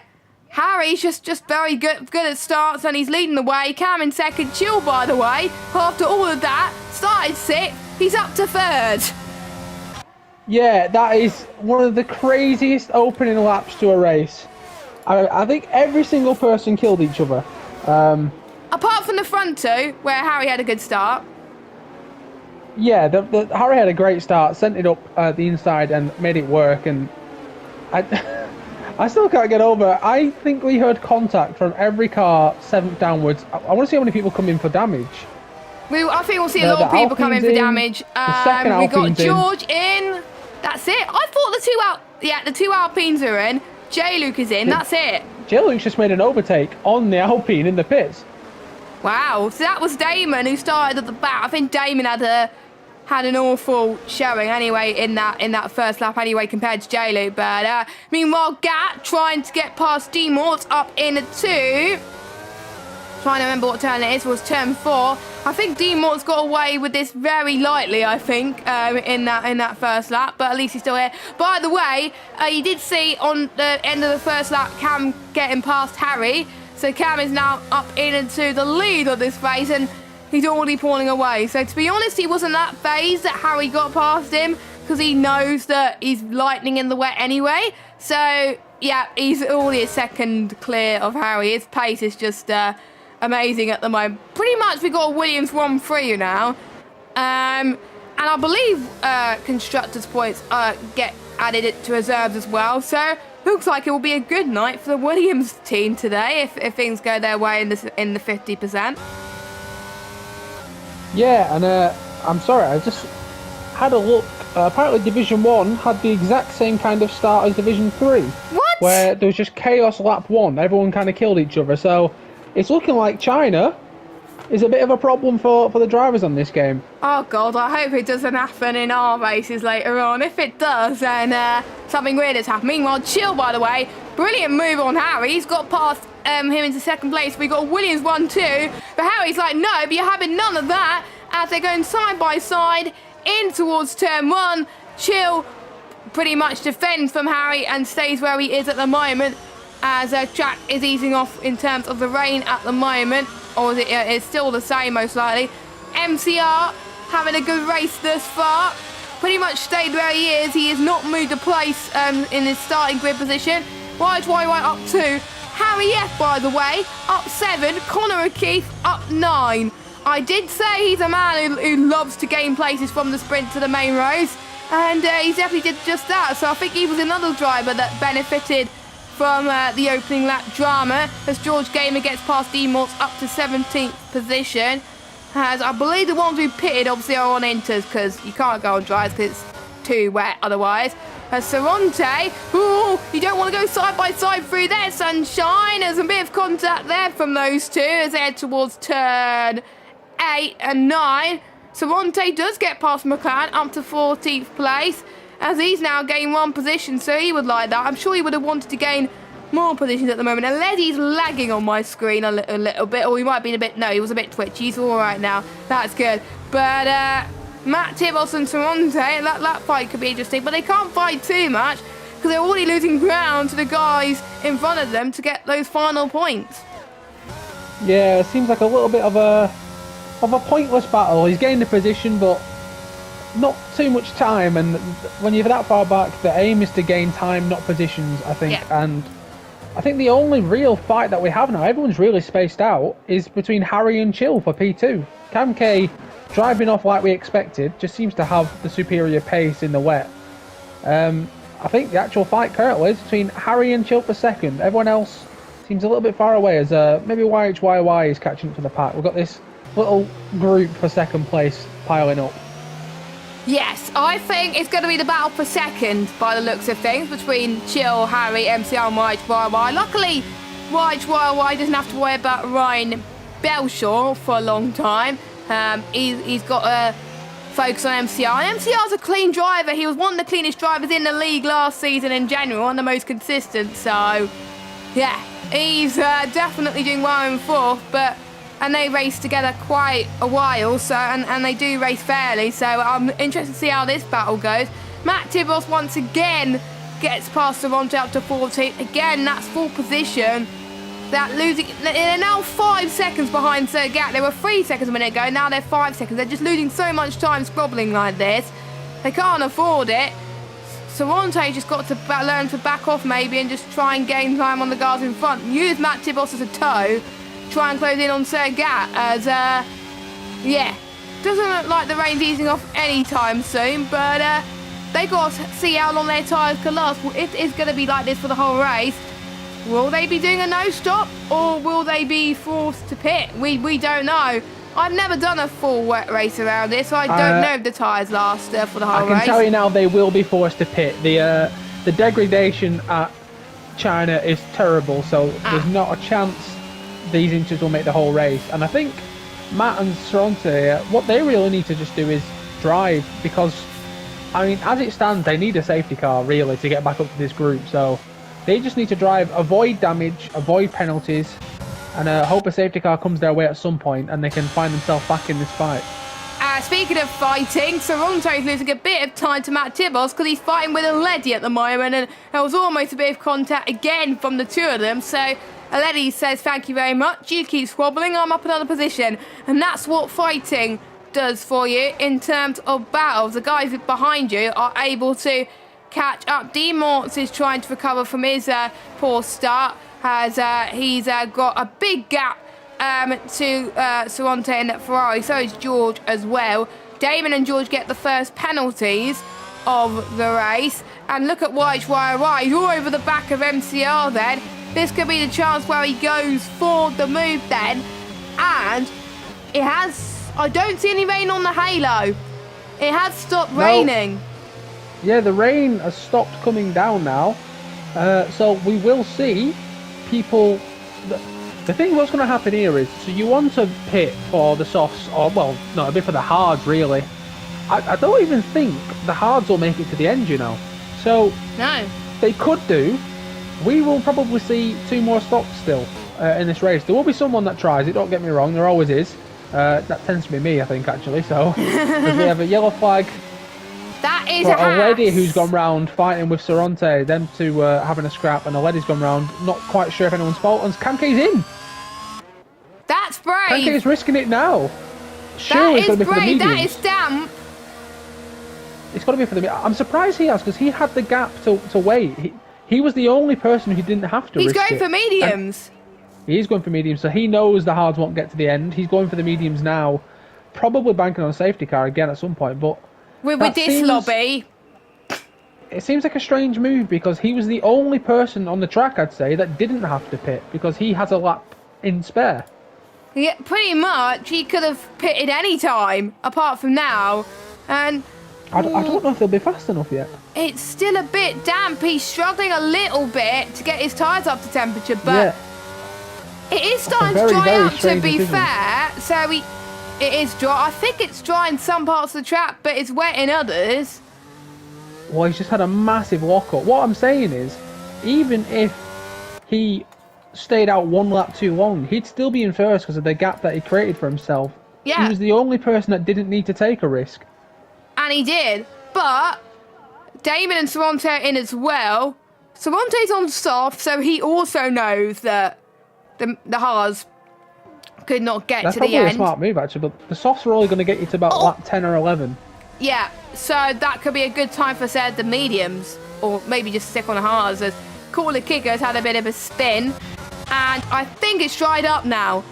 Harry's just very good at starts, and he's leading the way. Cam in second. Chill, by the way, after all of that, started sixth. He's up to third. Yeah, that is one of the craziest opening laps to a race. I think every single person killed each other. Apart from the front two, where Harry had a good start. Yeah, Harry had a great start, sent it up the inside and made it work, and I still can't get over it. I think we heard contact from every car 7th downwards. I want to see how many people come in for damage. I think we'll see a lot of people come in for damage. We got George in. That's it. I thought the two Alpines are in. J-Luke is in. That's it. J-Luke's just made an overtake on the Alpine in the pits. Wow. So that was Damon who started at the back. I think Damon had an awful showing anyway in that first lap anyway compared to J-Luke. But meanwhile, Gat trying to get past D-Morts up in a 2. Trying to remember what turn it is. It was turn 4. I think D-Mort's got away with this very lightly, I think, in that first lap, but at least he's still here. By the way, you did see on the end of the first lap Cam getting past Harry, so Cam is now up into the lead of this race, and he's already pulling away. So to be honest, he wasn't that phased that Harry got past him, because he knows that he's lightning in the wet anyway. So yeah, he's already a second clear of Harry. His pace is just amazing at the moment. Pretty much we got a Williams 1-3 now. And I believe constructors' points get added to reserves as well. So looks like it will be a good night for the Williams team today if things go their way in the 50%. Yeah, and I'm sorry, I just had a look. Apparently Division 1 had the exact same kind of start as Division 3. What? Where there was just chaos lap 1. Everyone kind of killed each other. So it's looking like China is a bit of a problem for the drivers on this game. Oh God, I hope it doesn't happen in our races later on. If it does, then something weird has happened. Meanwhile, Chill, by the way, brilliant move on Harry. He's got past him into second place. We got a Williams 1-2, but Harry's like, no, but you're having none of that. As they're going side by side in towards turn 1, Chill pretty much defends from Harry and stays where he is at the moment, as track is easing off in terms of the rain at the moment, or is it's still the same most likely. MCR having a good race thus far, pretty much stayed where he is. He has not moved a place in his starting grid position. YY up 2, Harry F, by the way, up 7, Connor O'Keefe up 9. I did say he's a man who loves to gain places from the sprint to the main roads, and he definitely did just that. So I think he was another driver that benefited from the opening lap drama, as George Gamer gets past D-Morts up to 17th position. As I believe the ones who pitted obviously are on inters, because you can't go on dries because it's too wet otherwise. As Saronte, ooh, you don't want to go side by side through there, sunshine. There's a bit of contact there from those two as they head towards turn 8 and 9. Saronte does get past McLaren up to 14th place, as he's now gained 1 position, so he would like that. I'm sure he would have wanted to gain more positions at the moment, unless he's lagging on my screen a little bit, or he might be a bit, no, he was a bit twitchy. He's all right now. That's good. But Matt Tibos and Saronte, that fight could be interesting, but they can't fight too much because they're already losing ground to the guys in front of them to get those final points. Yeah, it seems like a little bit of a pointless battle. He's gained the position, but not too much time, and when you're that far back, the aim is to gain time, not positions, I think. Yeah. And I think the only real fight that we have now, everyone's really spaced out, is between Harry and Chill for P2. Cam K, driving off like we expected, just seems to have the superior pace in the wet. I think the actual fight currently is between Harry and Chill for second. Everyone else seems a little bit far away, as maybe YHYY is catching up to the pack. We've got this little group for second place piling up. Yes, I think it's going to be the battle for second by the looks of things between Chill, Harry, MCR and YHYY. Luckily, YHYY doesn't have to worry about Ryan Belshaw for a long time. He's got to focus on MCR. And MCR's a clean driver. He was one of the cleanest drivers in the league last season in general and the most consistent. So, yeah, he's definitely doing well in fourth, and they race together quite a while, so and they do race fairly, so I'm interested to see how this battle goes. Matt Tibos once again gets past Toronto up to 14. Again, that's full position. That losing, they're now 5 seconds behind Sergat. They were 3 seconds a minute ago, now they're 5 seconds. They're just losing so much time squabbling like this. They can't afford it. Toronto just got to learn to back off maybe and just try and gain time on the guards in front. Use Matt Tibos as a toe. Try and close in on Sergat as, yeah. Doesn't look like the rain's easing off anytime soon, but they got to see how long their tyres can last. Well, it is going to be like this for the whole race. Will they be doing a no-stop, or will they be forced to pit? We don't know. I've never done a full wet race around this, so I don't know if the tyres last for the whole race. I can tell you now they will be forced to pit. The degradation at China is terrible, so there's not a chance these inches will make the whole race. And I think Matt and Sorante, what they really need to just do is drive, because, I mean, as it stands, they need a safety car, really, to get back up to this group. So they just need to drive, avoid damage, avoid penalties, and hope a safety car comes their way at some point and they can find themselves back in this fight. Speaking of fighting, Toronto's losing a bit of time to Matt Tibos because he's fighting with Aledi at the moment, and there was almost a bit of contact again from the two of them. So Aledi says, thank you very much, you keep squabbling, I'm up another position. And that's what fighting does for you in terms of battles. The guys behind you are able to catch up. Dean Mortz is trying to recover from his poor start, as he's got a big gap to Sorante and that Ferrari. So is George as well. Damon and George get the first penalties of the race. And look at YHYY, he's all over the back of MCR then. This could be the chance where he goes for the move then. And it has, I don't see any rain on the halo. It has stopped raining. Yeah, the rain has stopped coming down now. So we will see people. The thing what's going to happen here is, so you want to pit for the softs, or, well, no, a bit for the hards, really. I don't even think the hards will make it to the end, you know. So, no, they could do. We will probably see 2 more stops still in this race. There will be someone that tries it, don't get me wrong, there always is. That tends to be me, I think, actually. So, as we have a yellow flag. That is a lady who's gone round fighting with Sorante, them two having a scrap, and a lady's gone round, not quite sure if anyone's fault, and Kamke's in! That's brave! Kamke's risking it now! Surely it's going to be for the mediums. That is damp! It's got to be for the. I'm surprised he has, because he had the gap to wait. He was the only person who didn't have to risk it. He's going for mediums! He is going for mediums, so he knows the hards won't get to the end. He's going for the mediums now, probably banking on a safety car again at some point, but with this lobby. It seems like a strange move, because he was the only person on the track, I'd say, that didn't have to pit, because he has a lap in spare. Yeah, pretty much. He could have pitted any time, apart from now. And I don't know if they'll be fast enough yet. It's still a bit damp. He's struggling a little bit to get his tyres up to temperature, but it is starting to dry out, to be fair. So it is dry. I think it's dry in some parts of the track, but it's wet in others. Well, he's just had a massive lockup. What I'm saying is, even if he stayed out 1 lap too long, he'd still be in first because of the gap that he created for himself. Yeah. He was the only person that didn't need to take a risk. And he did. But Damon and Sorante are in as well. Sorante's on soft, so he also knows that the hards could not get to the end. That's probably a smart move, actually, but the softs are only going to get you to about lap 10 or 11. Yeah, so that could be a good time for, say, the mediums, or maybe just stick on the hards, as Cooler Kicker's had a bit of a spin, and I think it's dried up now.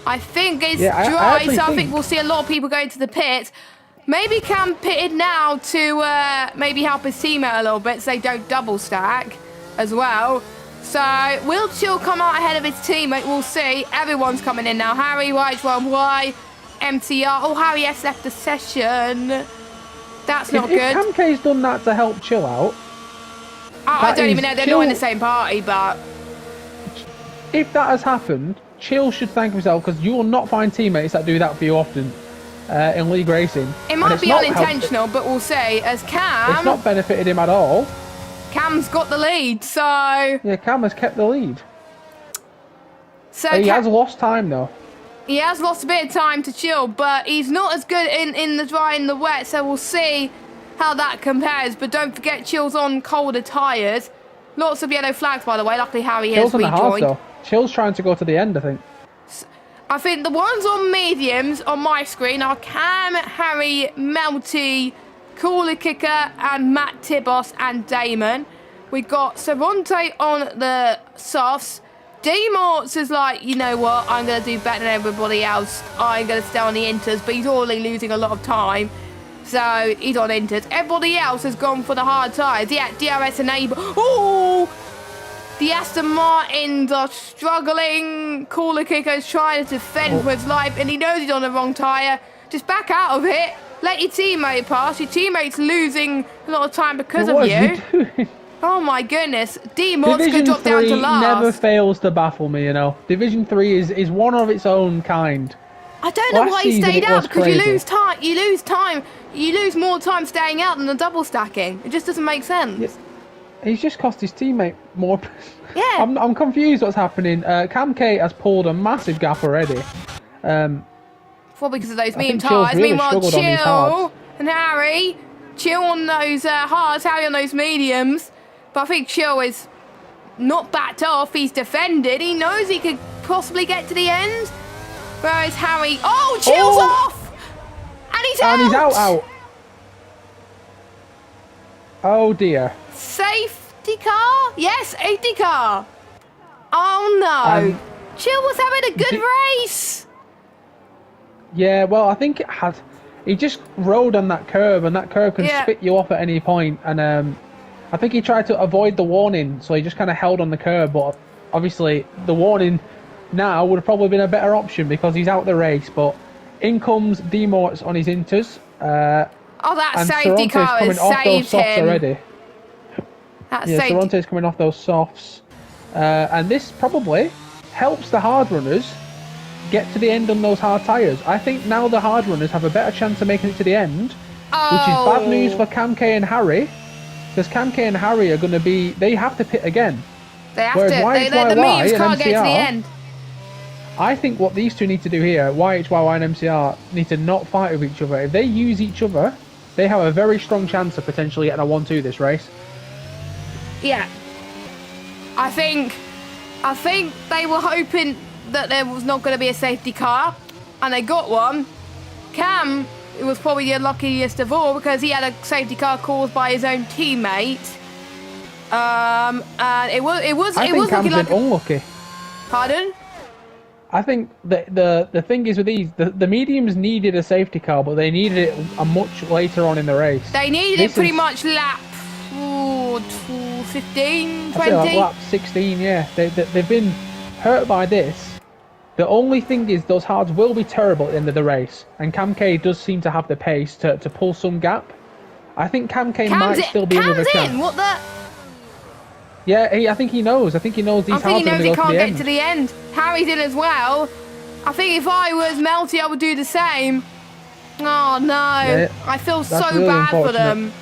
I think it's dry, so I think we'll see a lot of people going to the pits. Maybe Cam pitted now to maybe help his teammate a little bit so they don't double stack as well. So will Chill come out ahead of his teammate? We'll see. Everyone's coming in now. Harry, YH1Y, MTR. Oh, Harry S left the session. That's not good. If Kamke's done that to help Chill out. I don't even know. They're not in the same party, but if that has happened, Chill should thank himself, because you will not find teammates that do that for you often in league racing. It might be unintentional, but we'll say, as Cam, it's not benefited him at all. Cam's got the lead, so yeah, Cam has kept the lead. So he has lost time though. He has lost a bit of time to Chill, but he's not as good in the dry and the wet, so we'll see. how that compares. But don't forget, Chill's on colder tyres. Lots of yellow flags, by the way. Luckily, Harry has Chill's on the hards, rejoined. though. Chill's trying to go to the end, I think. I think the ones on mediums on my screen are Cam, Harry, Melty, Cooler Kicker, and Matt Tibos and Damon. We got Saronte on the softs. D-Morts is like, you know what, I'm going to do better than everybody else. I'm going to stay on the inters, but he's already losing a lot of time. So he's on inters. Everybody else has gone for the hard tyres. Yeah, DRS enable. Oh! The Aston Martins are struggling. Cooler Kicker's trying to defend for his life, and he knows he's on the wrong tyre. Just back out of it. Let your teammate pass. Your teammate's losing a lot of time because of you. Oh my goodness. D-Morts could drop down to last. Never fails to baffle me, you know. Division 3 is one of its own kind. I don't know why he stayed out, because you lose time. You lose more time staying out than the double stacking. It just doesn't make sense. Yeah. He's just cost his teammate more. Yeah. I'm confused what's happening. Cam K has pulled a massive gap already. Probably because of those medium Chill's tyres. really Meanwhile, struggled on these Chill hards. and Harry. Chill on those hards, Harry on those mediums. But I think Chill is not backed off. He's defended. He knows he could possibly get to the end. Whereas Harry... Oh, Chill's off! And he's out! And he's out. Oh, dear. Safety car? Yes, safety car. Oh, no. Chill was having a good race. Yeah, well, I think it had... He just rode on that curve, and that curve can spit you off at any point. And I think he tried to avoid the warning, so he just kind of held on the curve. But obviously, the warning now would have probably been a better option because he's out the race. But in comes D-Morts on his inters. Oh, that and safety Saronte's car coming has off those saved softs him. already. Saronte's coming off those softs. And this probably helps the hard runners get to the end on those hard tyres. I think now the hard runners have a better chance of making it to the end, which is bad news for Cam K and Harry, because Cam K and Harry are going to be... They have to pit again. They have Whereas to. The mediums can't get to the end. I think what these two need to do here, YHYY and MCR, need to not fight with each other. If they use each other, they have a very strong chance of potentially getting a 1-2 this race. Yeah. I think they were hoping that there was not going to be a safety car, and they got one. Cam was probably the unluckiest of all because he had a safety car caused by his own teammate. And it was Cam's looking like been unlucky. Pardon? I think the thing is with these, the mediums needed a safety car, but they needed it a much later on in the race. They needed it pretty much lap 15, 20. I'd say like lap 16, yeah. They've been hurt by this. The only thing is those hards will be terrible at the end of the race, and Cam K does seem to have the pace to pull some gap. I think Cam K might still be in with a chance. What the? Yeah, I think he knows. I think he knows these hards are going to go to the end. I think he knows he can't get to the end. Harry's in as well. I think if I was Melty, I would do the same. Oh no! Yeah, I feel so really bad for them.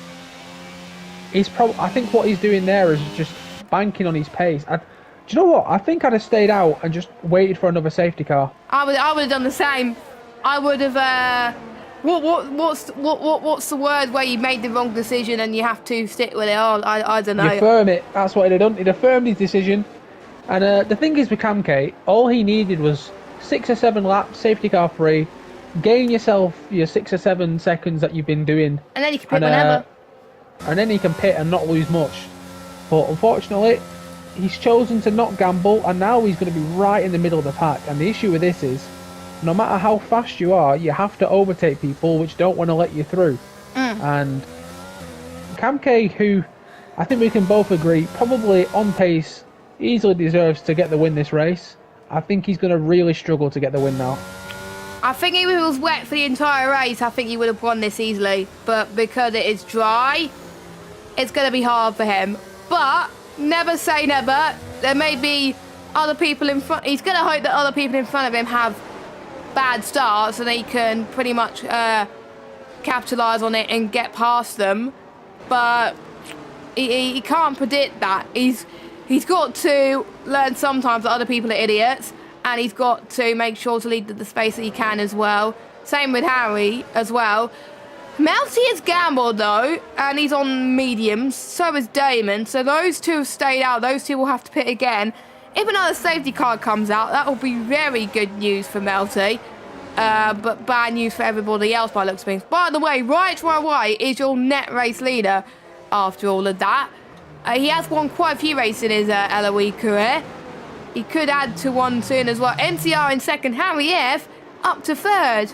I think what he's doing there is just banking on his pace. Do you know what? I think I'd have stayed out and just waited for another safety car. I would have done the same. I would have. What's the word where you made the wrong decision and you have to stick with it? Oh, I don't know. You affirm it. That's what he'd have done. He'd affirmed his decision. And the thing is with Cam K, all he needed was 6 or 7 laps, safety car free, gain yourself your 6 or 7 seconds that you've been doing. And then you can pit whenever. And then he can pit and not lose much. But unfortunately, he's chosen to not gamble, and now he's going to be right in the middle of the pack. And the issue with this is, no matter how fast you are, you have to overtake people which don't want to let you through. And Cam K, who I think we can both agree, probably on pace, easily deserves to get the win this race. I think he's going to really struggle to get the win now. I think if it was wet for the entire race, I think he would have won this easily. But because it is dry, it's going to be hard for him. But never say never. There may be other people in front. He's going to hope that other people in front of him have bad starts and he can pretty much capitalise on it and get past them. But he can't predict that. He's got to learn sometimes that other people are idiots, and he's got to make sure to lead the space that he can as well. Same with Harry as well. Melty has gambled though, and he's on mediums. So is Damon. So those two have stayed out. Those two will have to pit again. If another safety car comes out, that will be very good news for Melty. But bad news for everybody else by looks of things. By the way, Right is your net race leader after all of that. He has won quite a few races in his LOE career. He could add to one soon as well. NCR in second, Harry F up to third.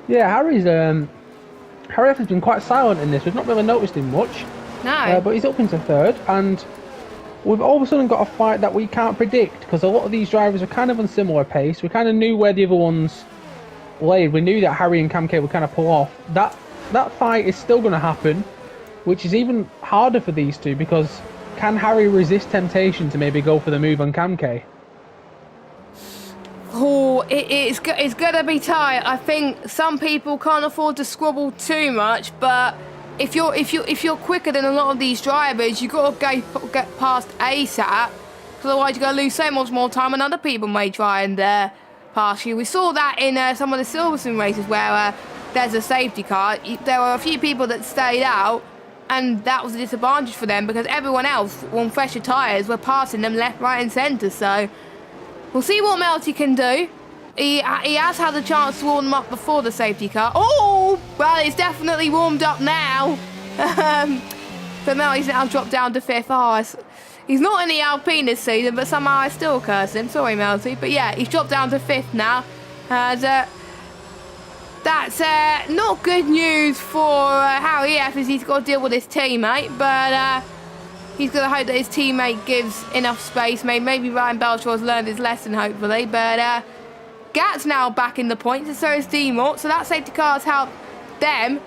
Yeah, Harry F has been quite silent in this. We've not really noticed him much. No. But he's up into third, and we've all of a sudden got a fight that we can't predict, because a lot of these drivers are kind of on similar pace. We kind of knew where the other ones laid. We knew that Harry and Cam K would kind of pull off. That fight is still going to happen, which is even harder for these two, because can Harry resist temptation to maybe go for the move on Cam K? Oh, it's gonna be tight. I think some people can't afford to squabble too much, but if you're quicker than a lot of these drivers, you got to get past ASAP, because otherwise you're gonna lose so much more time, and other people may try and pass you. We saw that in some of the Silverstone races where there's a safety car. There were a few people that stayed out, and that was a disadvantage for them because everyone else on fresher tyres were passing them left, right, and centre. So we'll see what Melty can do. He has had the chance to warm them up before the safety car. Oh, well, it's definitely warmed up now. But Melty's now dropped down to fifth. Oh, he's not in the Alpine this season, but somehow I still curse him. Sorry, Melty. But yeah, he's dropped down to fifth now. And that's not good news for Harry F, as he's got to deal with his teammate. But he's going to hope that his teammate gives enough space. Maybe Ryan Belshaw's learned his lesson, hopefully. But Gat's now back in the points, and so is D-Mort. So that safety car has helped them,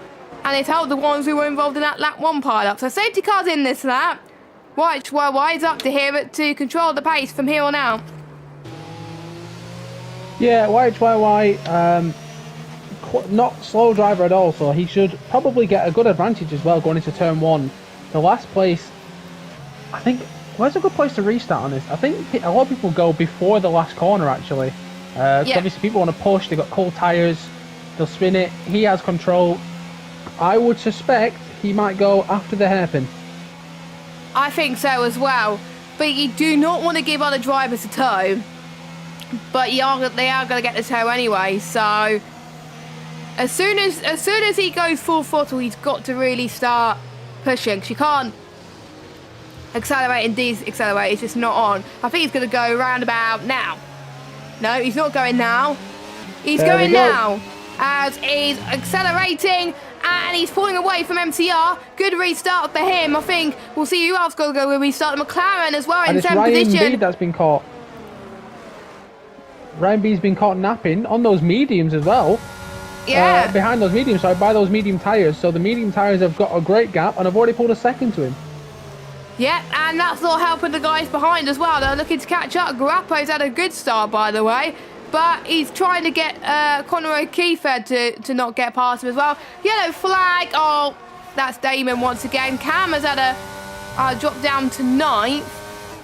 and it's helped the ones who were involved in that lap 1 pile-up. So safety car's in this lap. White is up to here to control the pace from here on out. Yeah, YHYY, not slow driver at all, so he should probably get a good advantage as well going into turn 1. The last place, I think, where's a good place to restart on this? I think a lot of people go before the last corner, actually. Obviously people want to push, they've got cold tyres, they'll spin it, he has control. I would suspect he might go after the hairpin. I think so as well, but you do not want to give other drivers a tow, but they are going to get the tow anyway. So as soon as he goes full throttle, he's got to really start pushing, because you can't accelerate and decelerate. It's just not on. I think he's going to go round about now. No, he's not going now. He's going now, as he's accelerating, and he's pulling away from MCR. Good restart for him. I think we'll see who else going to go with restart. McLaren as well in 10th position. Ryan B that's been caught. Ryan B's been caught napping on those mediums as well. Yeah. Behind those mediums, sorry, by those medium tyres. So the medium tyres have got a great gap, and I've already pulled a second to him. Yeah, and that's not helping the guys behind as well. They're looking to catch up. Garappo's had a good start, by the way, but he's trying to get Conor O'Keefe to not get past him as well. Yellow flag. Oh, that's Damon once again. Cam has had a drop down to 9th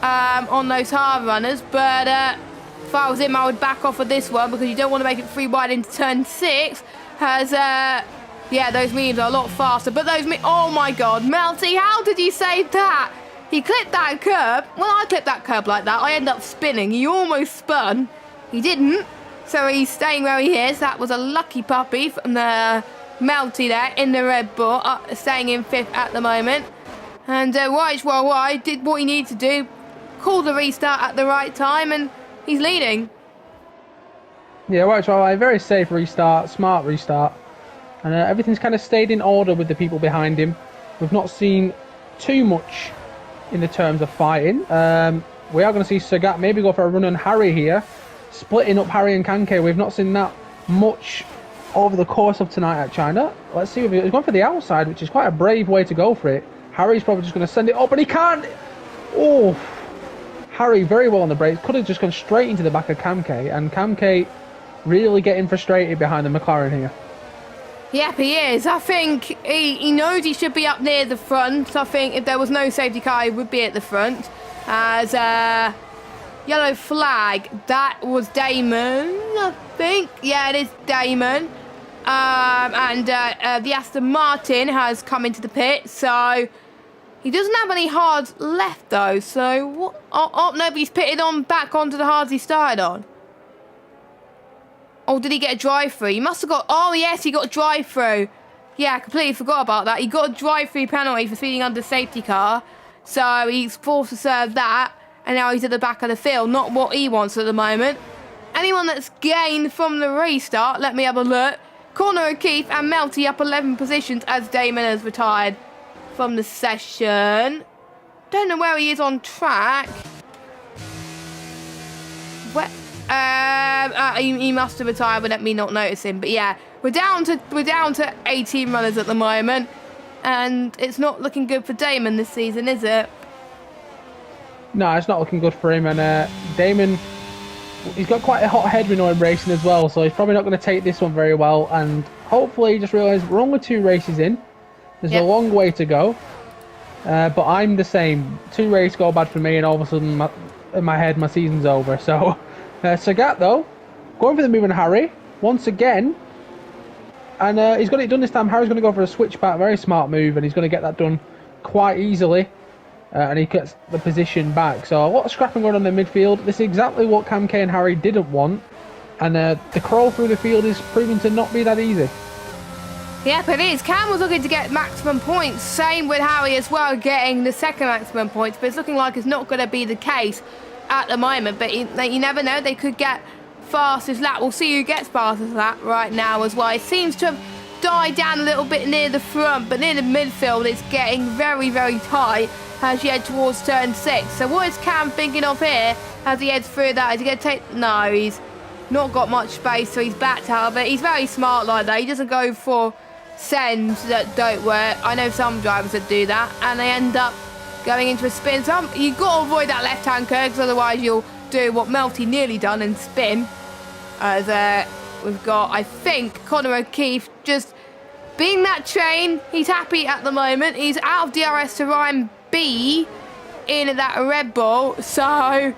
on those hard runners, but if I was him, I would back off of this one, because you don't want to make it 3 wide into turn 6. Yeah, those mediums are a lot faster, but oh my God, Melty, how did you save that? He clipped that curb. When I clipped that curb like that, I end up spinning. He almost spun. He didn't. So he's staying where he is. That was a lucky puppy from the Melty there in the Red Bull, staying in 5th at the moment. And YHYY did what he needed to do, called the restart at the right time, and he's leading. Yeah, YHYY, very safe restart, smart restart. And everything's kind of stayed in order with the people behind him. We've not seen too much in the terms of fighting. We are going to see Sagat maybe go for a run on Harry here, splitting up Harry and Kanke. We've not seen that much over the course of tonight at China. Let's see if he's going for the outside, which is quite a brave way to go for it. Harry's probably just going to send it up, but he can't. Oh, Harry very well on the brakes. Could have just gone straight into the back of Kamke, and Kamke really getting frustrated behind the McLaren here. Yep, he is. I think he knows he should be up near the front. I think if there was no safety car, he would be at the front. As yellow flag, that was Damon, I think. Yeah, it is Damon. And the Aston Martin has come into the pit, so he doesn't have any hards left though. So what? Oh, nobody's pitted on back onto the hards he started on. Oh, did he get a drive-through? He must have got... Oh, yes, he got a drive-through. Yeah, I completely forgot about that. He got a drive-through penalty for speeding under safety car. So he's forced to serve that. And now he's at the back of the field. Not what he wants at the moment. Anyone that's gained from the restart, let me have a look. Connor O'Keefe and Melty up 11 positions as Damon has retired from the session. Don't know where he is on track. Where... he must have retired without me not noticing. But yeah, we're down to 18 runners at the moment, and it's not looking good for Damon this season, is it? No, it's not looking good for him. And Damon, he's got quite a hot head with him racing as well, so he's probably not going to take this one very well. And hopefully, he just realised we're only 2 races in. There's a long way to go. But I'm the same. 2 races go bad for me, and all of a sudden, in my head, my season's over. So. Sagat though, going for the move on Harry once again, and he's got it done this time. Harry's going to go for a switchback, very smart move, and he's going to get that done quite easily, and he gets the position back. So a lot of scrapping going on in the midfield. This is exactly what Cam K and Harry didn't want, and the crawl through the field is proving to not be that easy. Yep, it is. Cam was looking to get maximum points. Same with Harry as well, getting the second maximum points, but it's looking like it's not going to be the case at the moment. But you never know, they could get fastest lap. We'll see who gets fastest lap right now as well. It seems to have died down a little bit near the front, but near the midfield it's getting very, very tight as you head towards turn 6. So what is Cam thinking of here as he heads through that? Is he going to take... No, he's not got much space, so he's backed out of it. He's very smart like that. He doesn't go for sends that don't work. I know some drivers that do that, and they end up going into a spin. So you've got to avoid that left-hand curve, because otherwise you'll do what Melty nearly done and spin. As we've got, I think, Connor O'Keefe just being that train. He's happy at the moment. He's out of DRS to Ryan B in that Red Bull. So,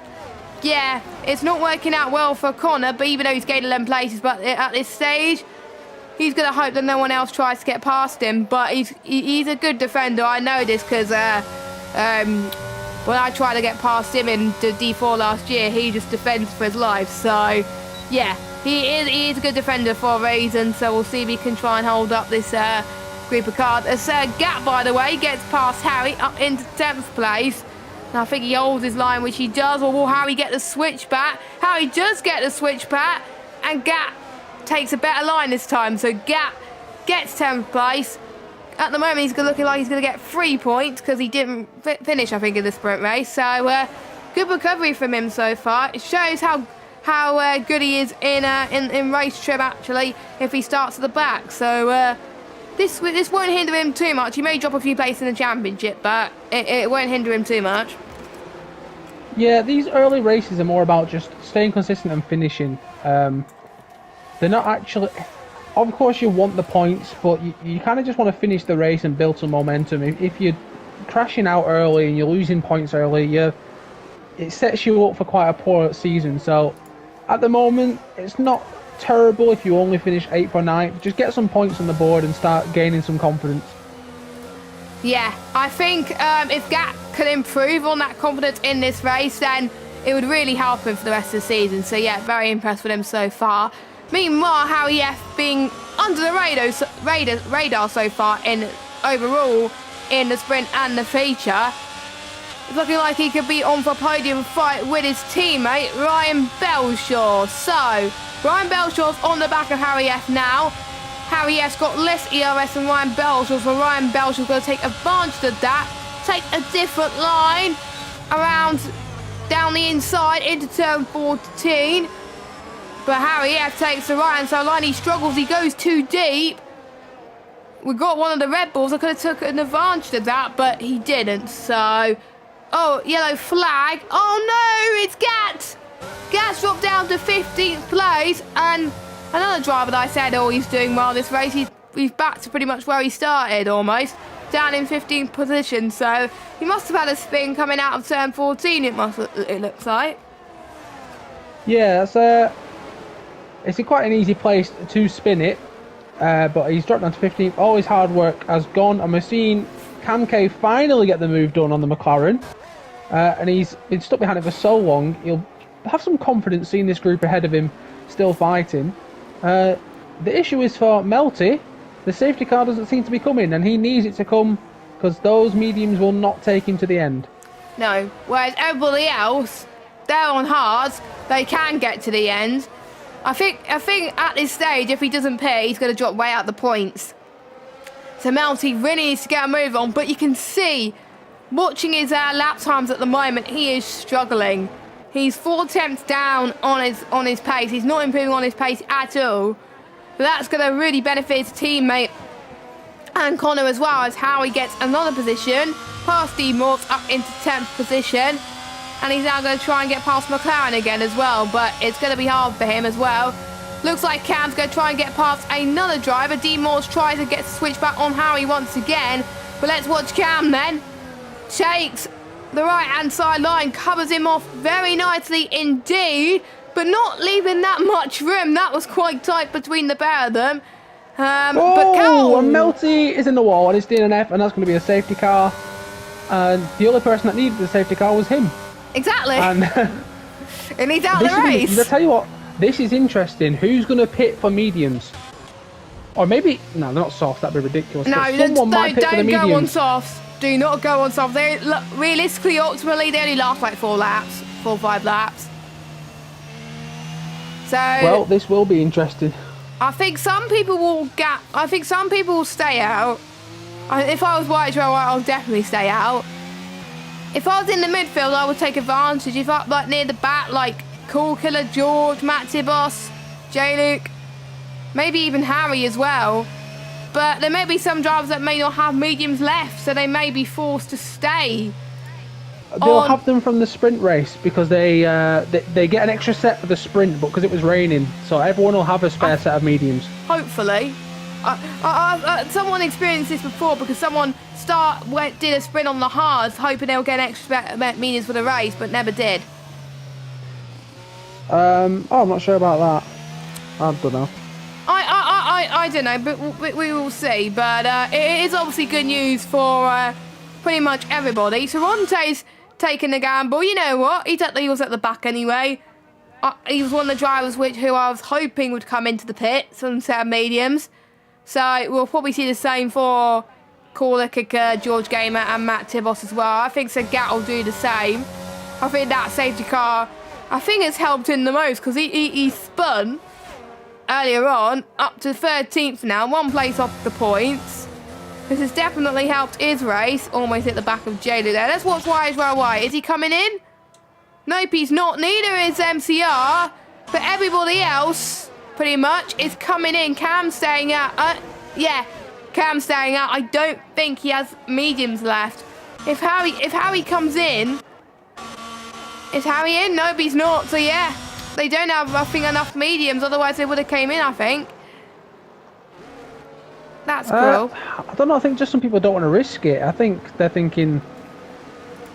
yeah, it's not working out well for Connor, but even though he's gained 11 places, but at this stage, he's going to hope that no one else tries to get past him. But he's a good defender. I know this because when I tried to get past him in the D4 last year, he just defends for his life. So, yeah, he is a good defender for a reason. So we'll see if he can try and hold up this group of cars. As Gap, by the way, gets past Harry up into 10th place. And I think he holds his line, which he does. Or will Harry get the switch back? Harry does get the switch back. And Gap takes a better line this time. So Gap gets 10th place. At the moment, he's looking like he's going to get 3 points because he didn't finish, I think, in the sprint race. So, good recovery from him so far. It shows how good he is in race trim, actually, if he starts at the back. So, this won't hinder him too much. He may drop a few places in the championship, but it won't hinder him too much. Yeah, these early races are more about just staying consistent and finishing. They're not actually... Of course, you want the points, but you kind of just want to finish the race and build some momentum. If you're crashing out early and you're losing points early, it sets you up for quite a poor season. So, at the moment, it's not terrible if you only finish 8th or 9th. Just get some points on the board and start gaining some confidence. Yeah, I think if Gap can improve on that confidence in this race, then it would really help him for the rest of the season. So, yeah, very impressed with him so far. Meanwhile, Harry F being under the radar so far in overall in the sprint and the feature. It's looking like he could be on for a podium fight with his teammate Ryan Belshaw. So, Ryan Belshaw's on the back of Harry F now. Harry F's got less ERS than Ryan Belshaw's, so Ryan Belshaw's going to take advantage of that. Take a different line around down the inside into turn 14. But Harry F takes the right hand side line. He struggles. He goes too deep. We got one of the Red Bulls. I could have took an advantage of that, but he didn't. So, oh, yellow flag. Oh no, it's Gat. Gat's dropped down to 15th place, and another driver that I said, oh, he's doing well this race. He's back to pretty much where he started almost, down in 15th position. So he must have had a spin coming out of turn 14. It looks like. Yeah, it's quite an easy place to spin it. but he's dropped down to 15th. All his hard work has gone, and we're seeing Cam K finally get the move done on the McLaren. And he's been stuck behind it for so long, he'll have some confidence seeing this group ahead of him still fighting. The issue is for Melty, the safety car doesn't seem to be coming, and he needs it to come because those mediums will not take him to the end. No, whereas everybody else, they're on hards, they can get to the end. I think at this stage, if he doesn't pit, he's going to drop way out the points. So Melty really needs to get a move on, but you can see, watching his lap times at the moment, he is struggling. He's 4 tenths down on his pace. He's not improving on his pace at all. But that's going to really benefit his teammate and Connor as well, as Howie gets another position, past D-Morph up into 10th position. And he's now going to try and get past McLaren again as well, but it's going to be hard for him as well. Looks like Cam's going to try and get past another driver. D-Morph tries to get the switch back on Howie once again. But let's watch Cam then. Takes the right-hand side line, covers him off very nicely indeed, but not leaving that much room. That was quite tight between the pair of them. And But Melty is in the wall and it's DNF, and that's going to be a safety car. And the only person that needed the safety car was him. Exactly. And, and he's out of the race. I tell you what, this is interesting. Who's going to pit for mediums? Or maybe, no, they're not soft. That'd be ridiculous. No, don't go on softs. Do not go on soft. They realistically, ultimately, they only last like 4 or 5 laps. So well, this will be interesting. I think some people will stay out. If I was White Trail, I'll definitely stay out. If I was in the midfield, I would take advantage. If I'm like near the back, like Cool Killer George, Matt Tibos, J-Luke, maybe even Harry as well. But there may be some drivers that may not have mediums left, so they may be forced to stay. They'll have them from the sprint race because they get an extra set for the sprint, but because it was raining, so everyone will have a spare set of mediums. Hopefully. Someone experienced this before because someone did a sprint on the hards, hoping they'll get extra mediums for the race, but never did. I'm not sure about that. I don't know. I don't know, but we will see. But it is obviously good news for pretty much everybody. Toronto's taking the gamble. You know what? He was at the back anyway. He was one of the drivers who I was hoping would come into the pits on set of mediums. So we'll probably see the same for Caller Kicker, George Gamer and Matt Tibos as well. I think Sagat will do the same. I think that safety car, I think it's helped him the most because he spun earlier on up to 13th now, 1 place off the points. This has definitely helped his race. Almost hit the back of Jayla there. Let's watch why as well. Why is he coming in? Nope, he's not. Neither is MCR, but everybody else pretty much is coming in. Cam's staying out. Cam's staying out. I don't think he has mediums left. If Harry comes in, is Harry in? Nope, he's not. So yeah, they don't have, I think, enough mediums. Otherwise, they would have came in, I think. That's cool. I don't know. I think just some people don't want to risk it. I think they're thinking,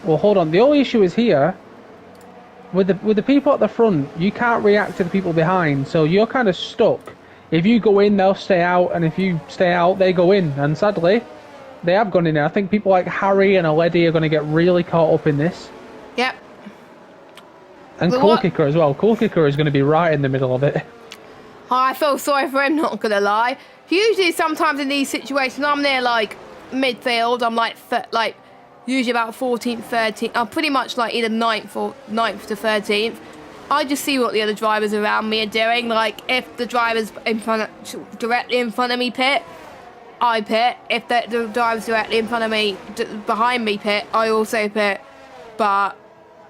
well, hold on. The only issue is here with the people at the front. You can't react to the people behind, so you're kind of stuck. If you go in, they'll stay out, and if you stay out, they go in. And sadly, they have gone in there. I think people like Harry and Aledi are going to get really caught up in this. Yep. And Cool Kicker as well. Cool Kicker is going to be right in the middle of it. I feel sorry for him, not going to lie. Usually, sometimes in these situations, I'm near like midfield. I'm like usually about 14th, 13th. I'm pretty much like either 9th to 13th. I just see what the other drivers around me are doing. Like if the drivers directly in front of me pit, I pit. If the drivers directly in front of me, behind me pit, I also pit. But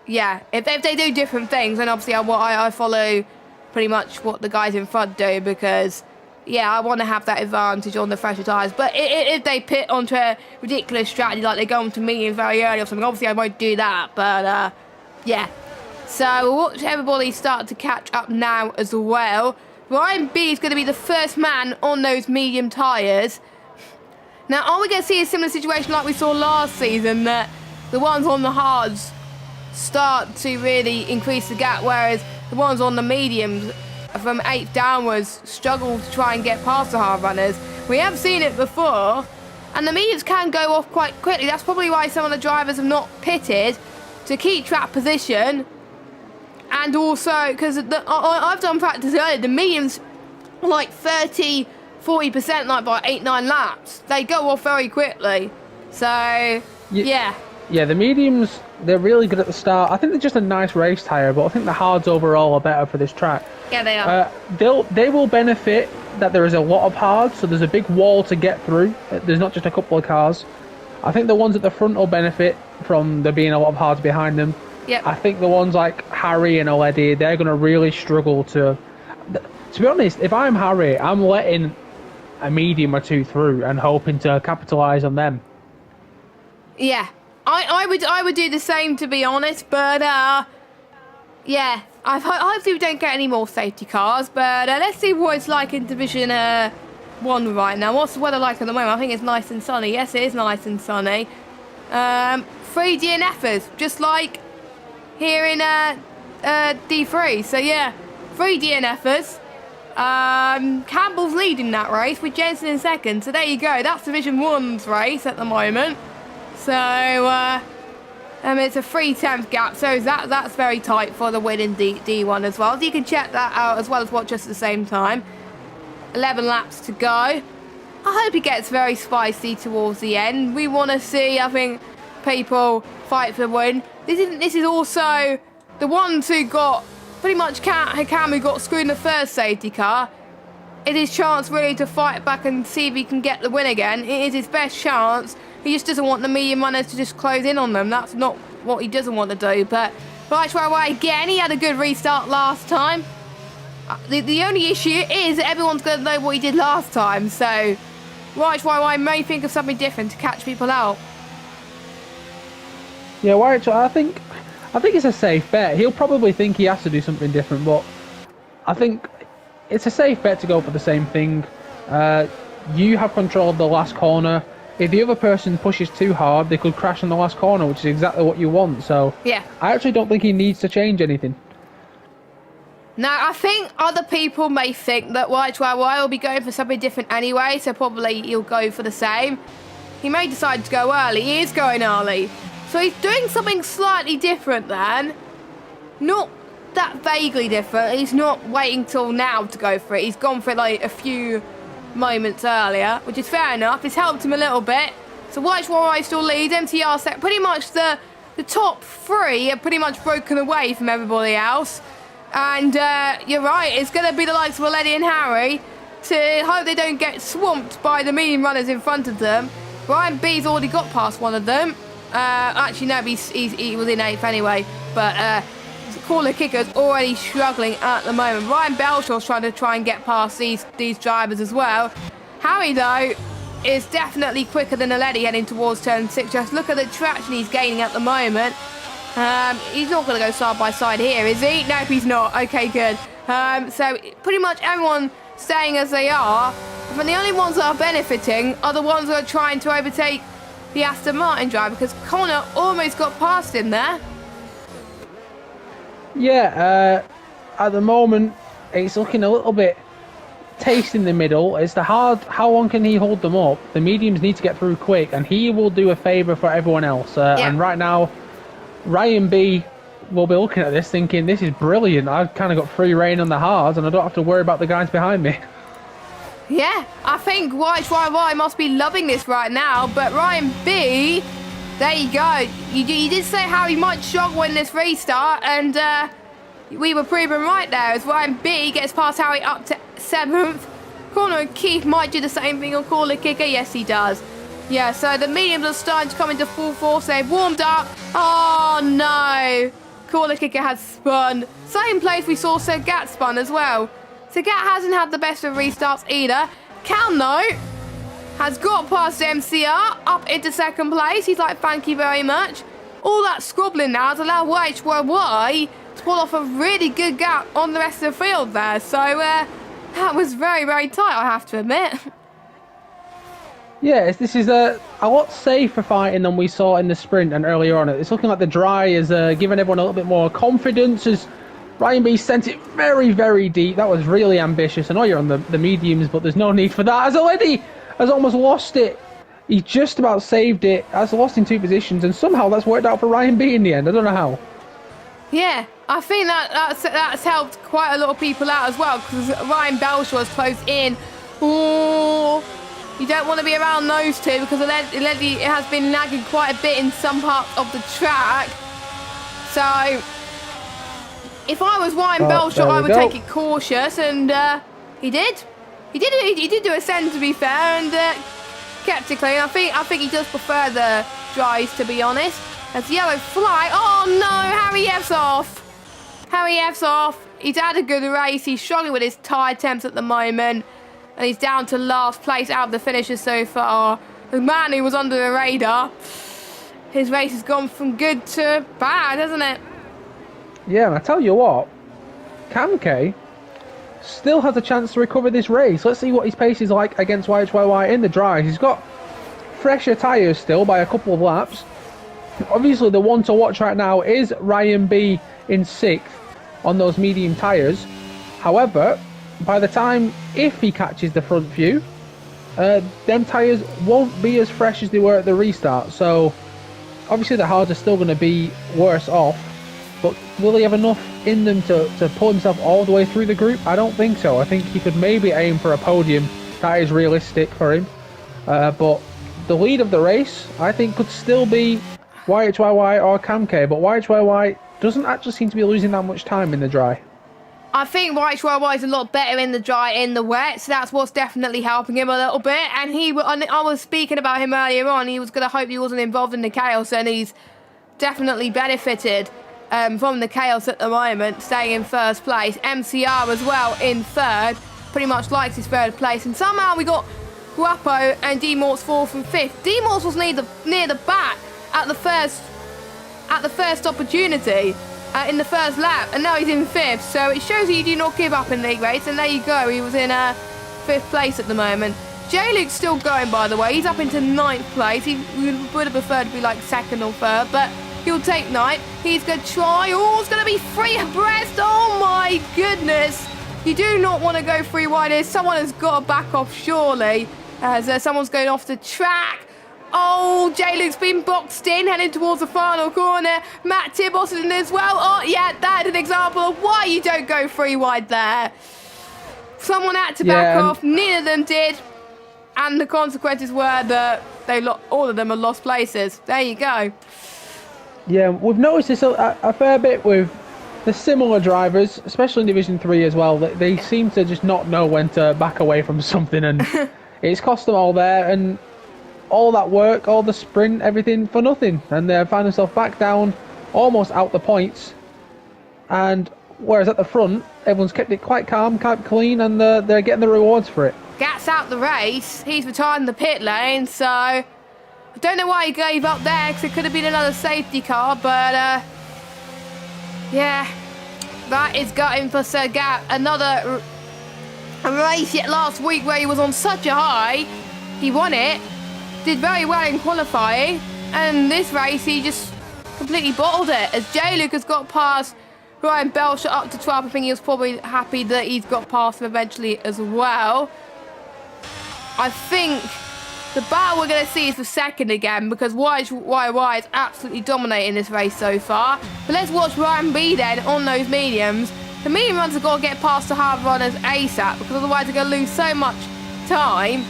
yeah, if they do different things, then obviously I follow pretty much what the guys in front do because, yeah, I want to have that advantage on the fresher tyres. But if they pit onto a ridiculous strategy, like they go onto medium very early or something, obviously I won't do that. But yeah. So we'll watch everybody start to catch up now as well. Ryan B is going to be the first man on those medium tyres. Now, are we going to see a similar situation like we saw last season, that the ones on the hards start to really increase the gap, whereas the ones on the mediums from 8th downwards struggle to try and get past the hard runners. We have seen it before, and the mediums can go off quite quickly. That's probably why some of the drivers have not pitted, to keep track position. And also, because I've done practice earlier, the mediums are like 30-40% like by 8-9 laps. They go off very quickly. So, yeah. Yeah, the mediums, they're really good at the start. I think they're just a nice race tyre, but I think the hards overall are better for this track. Yeah, they are. They will benefit that there is a lot of hards, so there's a big wall to get through. There's not just a couple of cars. I think the ones at the front will benefit from there being a lot of hards behind them. Yep. I think the ones like Harry and Oledi, they're going to really struggle to be honest, if I'm Harry, I'm letting a medium or two through and hoping to capitalise on them. Yeah. I would do the same, to be honest, but yeah, hopefully we don't get any more safety cars, but let's see what it's like in Division 1 right now. What's the weather like at the moment? I think it's nice and sunny. Yes, it is nice and sunny. 3 DNFers, just like here in D3. So yeah, 3 DNFers. Campbell's leading that race with Jensen in second. So there you go. That's Division 1's race at the moment. So it's a 3 gap. So that's very tight for the win in D1 as well. So you can check that out as well as watch us at the same time. 11 laps to go. I hope it gets very spicy towards the end. We want to see, I think, people fight for the win. This is also the ones who got pretty much who got screwed in the first safety car. It is his chance really to fight back and see if he can get the win again. It is his best chance. He just doesn't want the medium runners to just close in on them. That's not what he doesn't want to do. But right again, he had a good restart last time. The only issue is that everyone's going to know what he did last time. So I may think of something different to catch people out. Yeah, I think it's a safe bet. He'll probably think he has to do something different, but I think it's a safe bet to go for the same thing. You have control of the last corner. If the other person pushes too hard, they could crash in the last corner, which is exactly what you want. So yeah, I actually don't think he needs to change anything. Now, I think other people may think that will be going for something different anyway, so probably he'll go for the same. He may decide to go early. He is going early. So he's doing something slightly different then. Not that vaguely different. He's not waiting till now to go for it. He's gone for it like a few moments earlier, which is fair enough. It's helped him a little bit. So White still leads. MTR set pretty much the top 3 are pretty much broken away from everybody else. And you're right, it's going to be the likes of Oledi and Harry to hope they don't get swamped by the medium runners in front of them. Ryan B's already got past one of them. Actually, no, he was in 8th anyway. But Corner Kicker's already struggling at the moment. Ryan Belshaw's trying to get past these drivers as well. Harry, though, is definitely quicker than Oledi heading towards turn 6. Just look at the traction he's gaining at the moment. He's not going to go side by side here, is he? Nope, he's not. Okay, good. So pretty much everyone staying as they are. But the only ones that are benefiting are the ones that are trying to overtake the Aston Martin driver, because Connor almost got past him there. Yeah, at the moment, it's looking a little bit taste in the middle. It's the hard, how long can he hold them up? The mediums need to get through quick, and he will do a favour for everyone else. And right now, Ryan B will be looking at this thinking, this is brilliant. I've kind of got free reign on the hards, and I don't have to worry about the guys behind me. Yeah, I think YYY must be loving this right now, but Ryan B, there you go. You did say how he might struggle in this restart, and we were proven right there as Ryan B gets past Harry up to 7th. Connor Keith might do the same thing on Corner Kicker. Yes, he does. Yeah, so the mediums are starting to come into full force. They've warmed up. Oh, no. Corner Kicker has spun. Same place we saw Sagat spun as well. Sagat hasn't had the best of restarts either. Cam, though, has got past MCR up into 2nd place. He's like, thank you very much. All that scrubbling now has allowed YHYY to pull off a really good gap on the rest of the field there. So that was very, very tight, I have to admit. Yeah, this is a lot safer fighting than we saw in the sprint and earlier on. It's looking like the dry is giving everyone a little bit more confidence as Ryan B sent it very, very deep. That was really ambitious. I know you're on the mediums, but there's no need for that. As Already has almost lost it. He just about saved it. Has lost in 2 positions, and somehow that's worked out for Ryan B in the end. I don't know how. Yeah, I think that's helped quite a lot of people out as well, because Ryan Belshaw is close in. Ooh, you don't want to be around those two, because it has been lagging quite a bit in some parts of the track. So, if I was Ryan Belshaw, I would take it cautious, and he did. He did do a send, to be fair, and kept it clean. I think he does prefer the dries, to be honest. As yellow flag. Oh no, Harry F's off. Harry F's off. He's had a good race. He's struggling with his tyre temps at the moment. And he's down to last place out of the finishers so far. The man who was under the radar. His race has gone from good to bad, hasn't it? Yeah, and I tell you what, Kamke still has a chance to recover this race. Let's see what his pace is like against YHYY in the dries. He's got fresher tyres still by a couple of laps. Obviously, the one to watch right now is Ryan B in 6th on those medium tyres. However, by the time, if he catches the front few, them tyres won't be as fresh as they were at the restart. So, obviously the hards are still going to be worse off. But will he have enough in them to pull himself all the way through the group? I don't think so. I think he could maybe aim for a podium. That is realistic for him. But the lead of the race, I think, could still be YHYY or Kamke, but YHYY doesn't actually seem to be losing that much time in the dry. I think YHYY is a lot better in the dry, in the wet, so that's what's definitely helping him a little bit. And I was speaking about him earlier on. He was going to hope he wasn't involved in the chaos, and he's definitely benefited from the chaos at the moment, staying in first place. MCR as well in 3rd, pretty much likes his 3rd place. And somehow we got Guapo and D-Mort's 4th and 5th. D-Mort's was near the back at the first opportunity in the first lap, and now he's in 5th, so it shows that you do not give up in league race. And there you go, he was in 5th place at the moment. J-Luke's still going, by the way. He's up into 9th place. He would have preferred to be like 2nd or 3rd, but he'll take 9th. He's going to try. Oh, it's going to be 3 abreast. Oh my goodness, you do not want to go 3 wide here. Someone has got to back off, surely, as someone's going off the track. Oh, J-Luke's been boxed in, heading towards the final corner. Matt Tibos is in as well. Oh, yeah, that's an example of why you don't go 3 wide there. Someone had to back off. Neither of them did. And the consequences were that all of them are lost places. There you go. Yeah, we've noticed this a fair bit with the similar drivers, especially in Division 3 as well. They seem to just not know when to back away from something, and it's cost them all there. And all that work, all the sprint, everything for nothing, and they find themselves back down, almost out the points. And whereas at the front, everyone's kept it quite calm, quite clean, and they're getting the rewards for it. Gats out the race. He's retired in the pit lane, so I don't know why he gave up there, because it could have been another safety car, but yeah, that is gutting for Sir Gat. Another race yet last week where he was on such a high. He won it. Did very well in qualifying, and this race he just completely bottled it, as J-Luke has got past Ryan Belshaw up to 12. I think he was probably happy that he's got past him eventually as well. I think the battle we're going to see is for 2nd again, because YYY is absolutely dominating this race so far. But let's watch Ryan B then on those mediums. The medium runners have got to get past the hard runners ASAP, because otherwise they're going to lose so much time.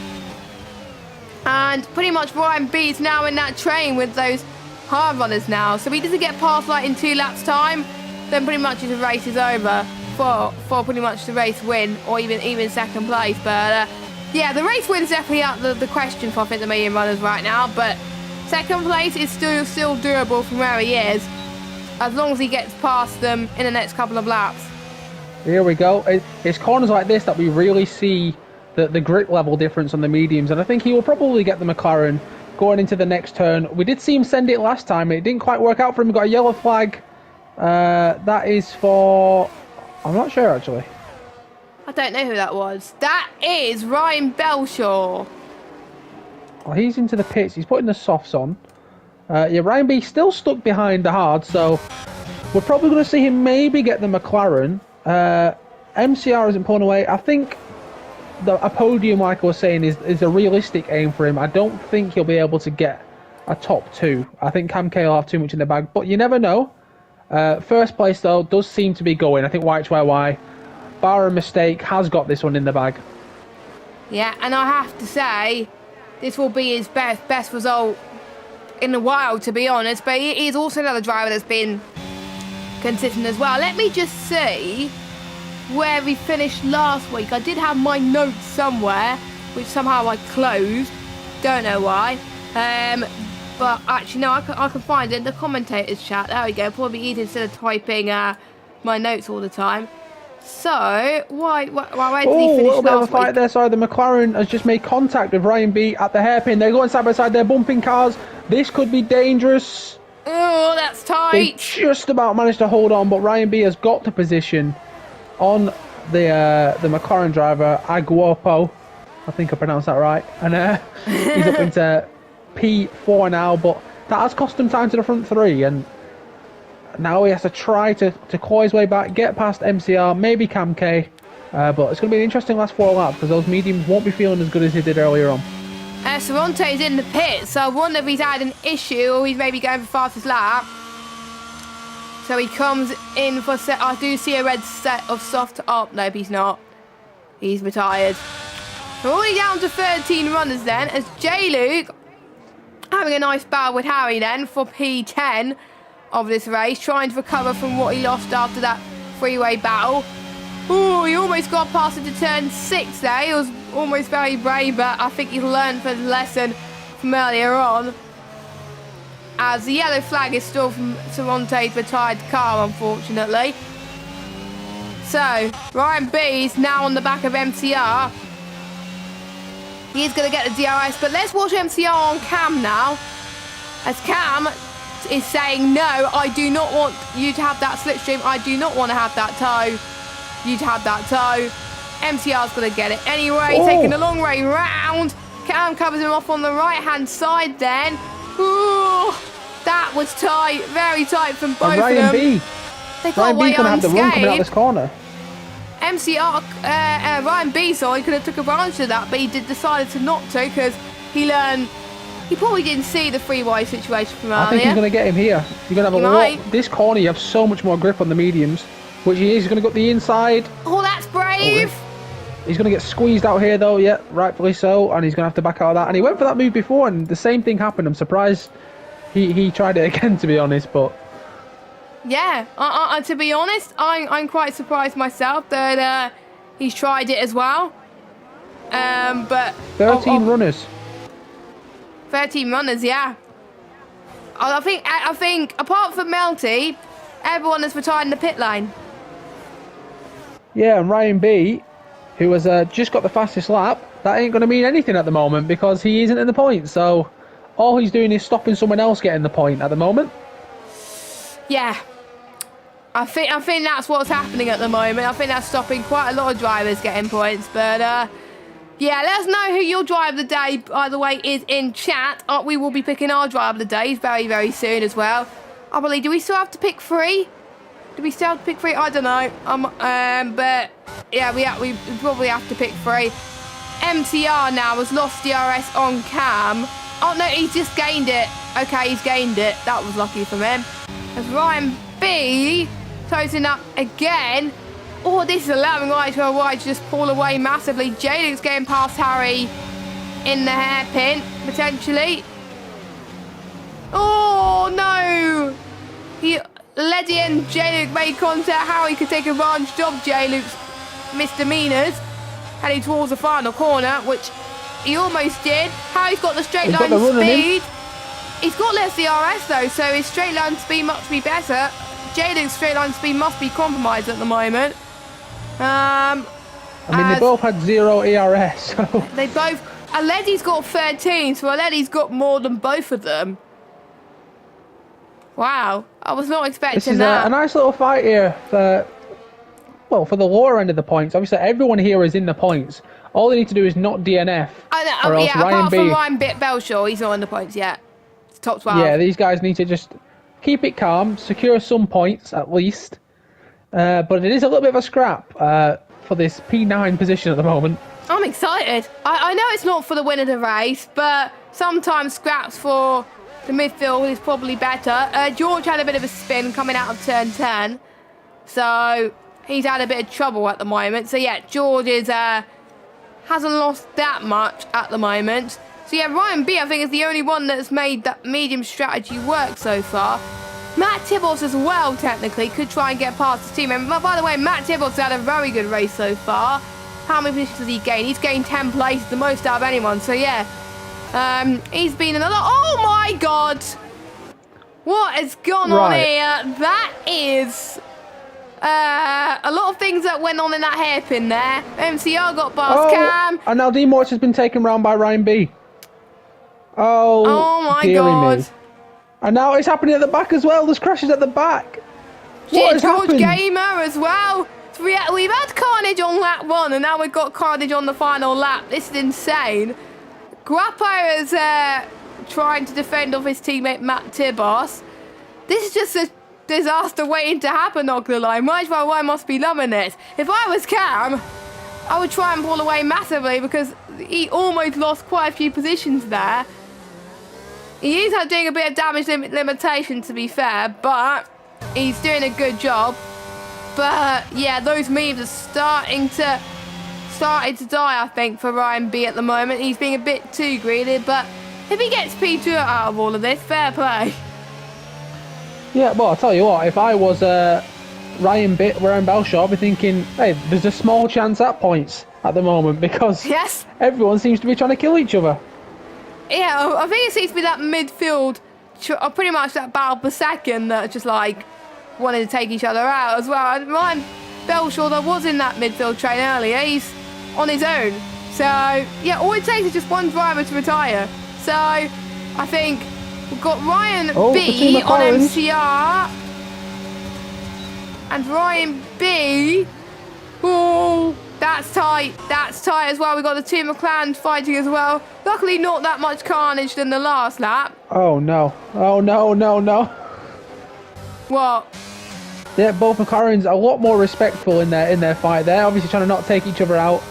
And pretty much Ryan B is now in that train with those hard runners now. So if he doesn't get past like in 2 laps time, then pretty much the race is over for pretty much the race win, or even 2nd place. But yeah, the race win is definitely out the question for I think the medium runners right now. But 2nd place is still doable from where he is, as long as he gets past them in the next couple of laps. Here we go. It's corners like this that we really see the grip level difference on the mediums, and I think he will probably get the McLaren going into the next turn. We did see him send it last time. It didn't quite work out for him. He got a yellow flag. That is for... I'm not sure, actually. I don't know who that was. That is Ryan Belshaw. Oh, he's into the pits. He's putting the softs on. Yeah, Ryan B still stuck behind the hard, so We're probably going to see him maybe get the McLaren. MCR isn't pulling away. I think a podium, like I was saying, is a realistic aim for him. I don't think he'll be able to get a top 2. I think Cam K will have too much in the bag, but you never know. First place, though, does seem to be going. I think YHYY, bar a mistake, has got this one in the bag. Yeah, and I have to say, this will be his best result in a while, to be honest. But he is also another driver that's been consistent as well. Let me just see where we finished last week. I did have my notes somewhere, which somehow I closed. Don't know why. But actually, no, I can find it in the commentators chat. There we go. Probably easier instead of typing my notes all the time. So, where did he finish last week? A little bit of a fight there. Sorry, the McLaren has just made contact with Ryan B at the hairpin. They're going side by side. They're bumping cars. This could be dangerous. Oh, that's tight. They just about managed to hold on, but Ryan B has got the position on the McLaren driver, Aguopo. I think I pronounced that right. And he's up into P4 now, but that has cost him time to the front 3, and now he has to try to claw his way back, get past MCR, maybe Cam K, but it's going to be an interesting last 4 laps because those mediums won't be feeling as good as he did earlier on. Saronte's in the pit, so I wonder if he's had an issue or he's maybe going for fastest lap. So he comes in for set. I do see a red set of soft up. Nope, he's not. He's retired. We're already down to 13 runners then, as J-Luke having a nice battle with Harry then for P10 of this race, trying to recover from what he lost after that freeway battle. Ooh, he almost got past into turn 6 there. He was almost very brave, but I think he's learned from the lesson from earlier on. As the yellow flag is still from Saronte's retired car, unfortunately. So, Ryan B is now on the back of MCR. He's going to get the DRS, but let's watch MCR on Cam now. As Cam is saying, no, I do not want you to have that slipstream. I do not want to have that toe. You to have that toe. MCR's going to get it anyway, taking a long way round. Cam covers him off on the right-hand side then. Ooh, that was tight, very tight from both of them. They got away unscathed. Ryan B's going to have the run coming out this corner. Ryan B, sorry, could have took advantage of that, but he decided to not to because he learned. He probably didn't see the freeway situation from earlier. I think he's going to get him here. You're going to have a lot. This corner, you have so much more grip on the mediums, which he is. He's going to go up the inside. Oh, that's brave. He's going to get squeezed out here, though. Yeah, rightfully so. And he's going to have to back out of that. And he went for that move before, and the same thing happened. I'm surprised he tried it again, to be honest, but. Yeah, to be honest, I'm quite surprised myself that he's tried it as well. But 13 runners. 13 runners, yeah. I think apart from Melty, everyone has retired in the pit lane. Yeah, and Ryan B, who has just got the fastest lap, that ain't going to mean anything at the moment because he isn't in the point. So all he's doing is stopping someone else getting the point at the moment. Yeah. I think that's what's happening at the moment. I think that's stopping quite a lot of drivers getting points. But, yeah, let us know who your driver of the day, by the way, is in chat. We will be picking our driver of the day very, very soon as well. I believe, do we still have to pick 3? Do we still have to pick 3? I don't know. But, yeah, we probably have to pick 3. MCR now has lost DRS on Cam. Oh, no, he's just gained it. Okay, he's gained it. That was lucky from him. As Ryan B closing up again. Oh, this is allowing YHYY to just pull away massively. J-Luke's getting past Harry in the hairpin, potentially. Oh, no. Leddy and J-Luke made contact. Harry could take advantage of J-Luke's misdemeanors. Heading towards the final corner, which he almost did. Harry's got the straight line speed. He's got less DRS though, so his straight line speed must be better. J-Luke's straight line speed must be compromised at the moment. I mean, they both had 0 ERS, so. They both. Aleddy's got 13, so Aleddy's got more than both of them. Wow, I was not expecting that. This is a nice little fight here for the lower end of the points. Obviously, everyone here is in the points. All they need to do is not DNF. Yeah, apart from Ryan Belshaw, he's not in the points yet. It's top 12. Yeah, these guys need to just keep it calm, secure some points at least. But it is a little bit of a scrap for this P9 position at the moment. I'm excited. I know it's not for the win of the race, but sometimes scraps for the midfield is probably better. George had a bit of a spin coming out of turn 10, so he's had a bit of trouble at the moment. So yeah, George hasn't lost that much at the moment. So yeah, Ryan B, I think, is the only one that's made that medium strategy work so far. Matt Tibbles as well, technically, could try and get past his team. And by the way, Matt Tibbles had a very good race so far. How many positions has he gained? He's gained 10 places, the most out of anyone. So yeah, he's been in a lot. Oh my God! What has gone on here? That is a lot of things that went on in that hairpin there. MCR got past Cam. And now D Mortis has been taken round by Ryan B. Oh my God. Me. And now it's happening at the back as well. There's crashes at the back. What has George happened? Gamer as well. So we've had carnage on lap 1, and now we've got carnage on the final lap. This is insane. Guapo is trying to defend off his teammate Matt Tibos. This is just a disaster waiting to happen, not gonna lie. I must be loving this. If I was Cam, I would try and pull away massively because he almost lost quite a few positions there. He is doing a bit of damage limitation, to be fair, but he's doing a good job. But yeah, those memes are starting to die, I think, for Ryan B at the moment. He's being a bit too greedy, but if he gets P2 out of all of this, fair play. Yeah, well, I'll tell you what, if I was Ryan Belshaw, I'd be thinking, hey, there's a small chance at points at the moment because everyone seems to be trying to kill each other. Yeah, I think it seems to be that midfield, pretty much that battle per second that just like wanted to take each other out as well. And Ryan Belshaw that was in that midfield train earlier, he's on his own. So yeah, all it takes is just one driver to retire. So I think we've got Ryan B on MCR and Ryan B. Oh, that's tight. That's tight as well. We've got the two McLaren fighting as well. Luckily, not that much carnage than the last lap. Oh no! Oh no! No! No! What? Yeah, both McLarens a lot more respectful in their fight there. Obviously trying to not take each other out.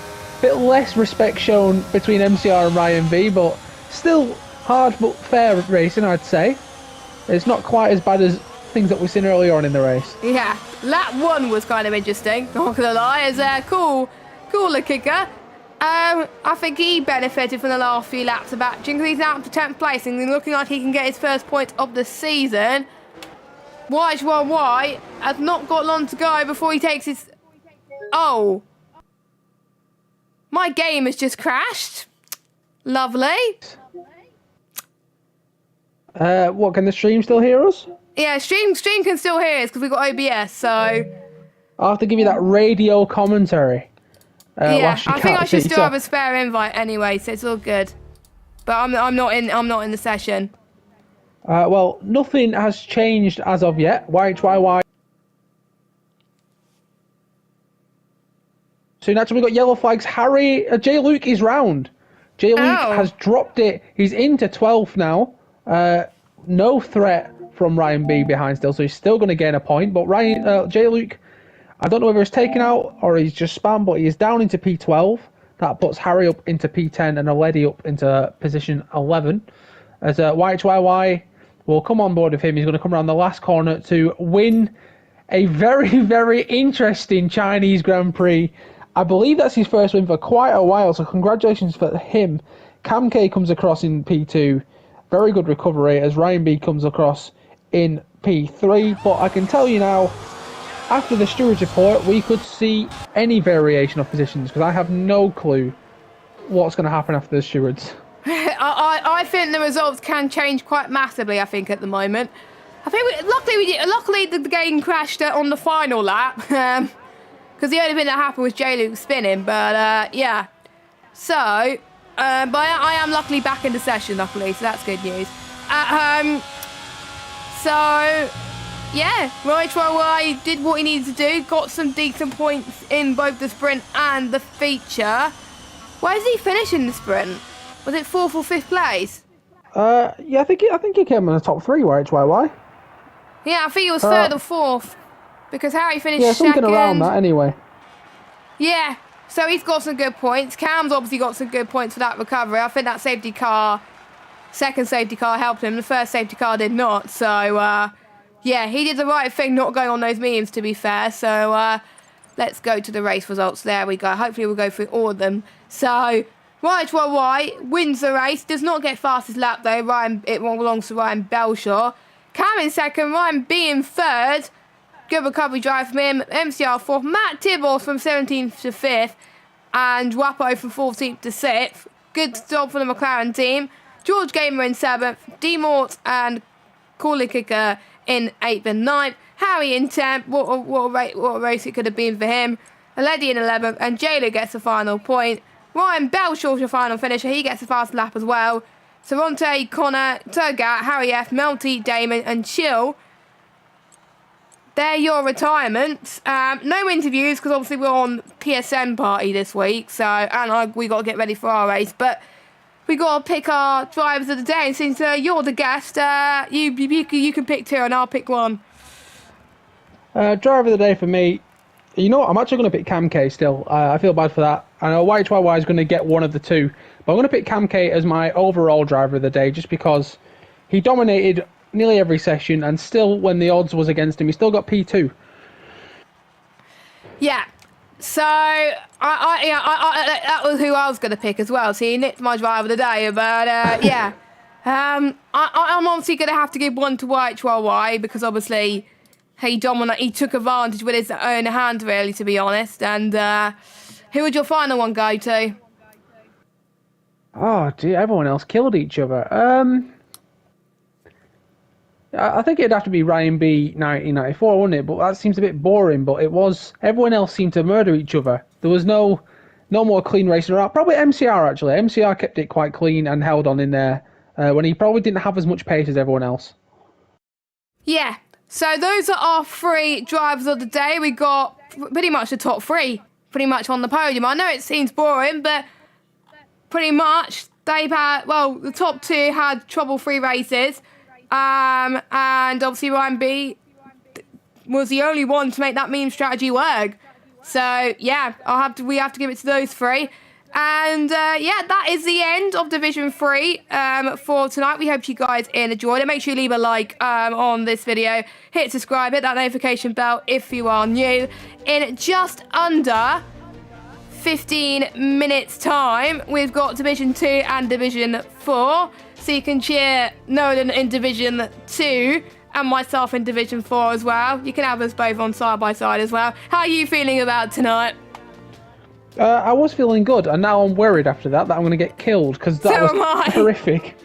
Bit less respect shown between MCR and Ryan B, but still hard but fair racing, I'd say. It's not quite as bad as things that we've seen earlier on in the race. Yeah, lap 1 was kind of interesting. Not gonna lie, it's a cooler kicker. I think he benefited from the last few laps of batching because he's now up to 10th place and looking like he can get his first point of the season. YHYY has not got long to go before he takes his... Oh. My game has just crashed. Lovely. What, can the stream still hear us? Yeah, stream can still hear us because we've got OBS, so... I'll have to give you that radio commentary. Yeah, I think I should still have a spare invite anyway, so it's all good. But I'm not in the session. Well, nothing has changed as of yet. YHYY. So naturally we've got yellow flags. J. Luke is round. J. Luke has dropped it. He's into 12th now. No threat from Ryan B behind still, so he's still going to gain a point. But J. Luke, I don't know whether he's taken out or he's just spam, but he is down into P12. That puts Harry up into P10 and Aledi up into position 11. As YHYY will come on board with him. He's going to come around the last corner to win a very, very interesting Chinese Grand Prix. I believe that's his first win for quite a while, so congratulations for him. Cam K comes across in P2. Very good recovery as Ryan B comes across in P3. But I can tell you now, after the stewards report, we could see any variation of positions because I have no clue what's going to happen after the stewards. I think the results can change quite massively, I think, at the moment. I think, luckily the game crashed on the final lap. Because the only thing that happened was J. Luke spinning. But, yeah. So, but I am luckily back in the session, luckily. So that's good news. So, yeah. YHYY did what he needed to do. Got some decent points in both the sprint and the feature. Where did he finish in the sprint? Was it 4th or 5th place? Yeah, I think he came in the top 3, YHYY. Yeah, I think he was third or fourth because Harry finished Yeah, something second. around that anyway. Yeah, so he's got some good points. Cam's obviously got some good points for that recovery. I think that safety car, second safety car helped him. The first safety car did not. So, yeah, he did the right thing not going on those mediums, to be fair. So, let's go to the race results. There we go. Hopefully we'll go through all of them. So, White wins the race. Does not get fastest lap, though. It belongs to Ryan Belshaw. Cam in second. Ryan B in third. Good recovery drive from him. MCR fourth. Matt Tibbles from 17th to 5th. And Wapo from 14th to 6th. Good job for the McLaren team. George Gamer in 7th. D Mort and Corley Kicker in 8th and 9th. Harry in 10th. What a race it could have been for him. Aledi in 11th. And Jayla gets the final point. Ryan Belshaw's your final finisher. He gets the fast lap as well. Saronte, Connor, Turgat, Harry F, Melty, Damon and Chill. They're your retirements. No interviews because obviously we're on PSN party this week. So, and we got to get ready for our race. But we got to pick our drivers of the day. And since you're the guest, you can pick 2 and I'll pick 1. Driver of the day for me. You know what? I'm actually going to pick Cam K still. I feel bad for that. I know YHYY is going to get one of the 2. But I'm going to pick Cam K as my overall driver of the day just because he dominated nearly every session and still, when the odds was against him, he still got P2. Yeah. So, that was who I was going to pick as well. So he nicked my driver of the day. But, yeah. I'm obviously going to have to give 1 to YHYY because obviously he took advantage with his own hand, really, to be honest. And who would your final one go to? Oh, dear, everyone else killed each other. I think it'd have to be Ryan B 1994, wouldn't it? But that seems a bit boring. But it was, everyone else seemed to murder each other. There was no more clean racing around. Probably MCR, actually. MCR kept it quite clean and held on in there when he probably didn't have as much pace as everyone else. Yeah. So those are our 3 drivers of the day. We got pretty much the top 3 pretty much on the podium. I know it seems boring, but pretty much they've had, well, the top 2 had trouble-free races. And obviously Ryan B was the only one to make that meme strategy work. So yeah, we have to give it to those 3. And yeah, that is the end of Division 3 for tonight. We hope you guys enjoyed it. Make sure you leave a like on this video. Hit subscribe, hit that notification bell if you are new. In just under 15 minutes time, we've got Division 2 and Division 4. So you can cheer Nolan in Division 2 and myself in Division 4 as well. You can have us both on side by side as well. How are you feeling about tonight? I was feeling good, and now I'm worried after that I'm going to get killed because that was horrific.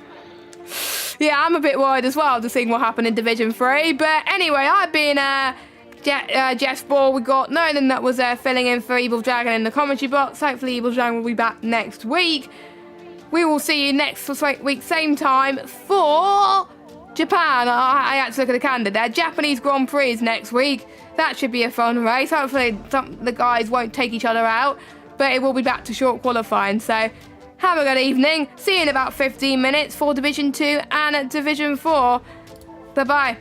Yeah, I'm a bit worried as well to seeing what happened in Division 3. But anyway, I've been Jeff Ball. We got Nolan that was filling in for Evil Dragon in the commentary box. Hopefully Evil Dragon will be back next week. We will see you next week, same time, for Japan. I had to look at the calendar there. Japanese Grand Prix is next week. That should be a fun race. Hopefully the guys won't take each other out, but it will be back to short qualifying. So have a good evening. See you in about 15 minutes for Division 2 and Division 4. Bye-bye.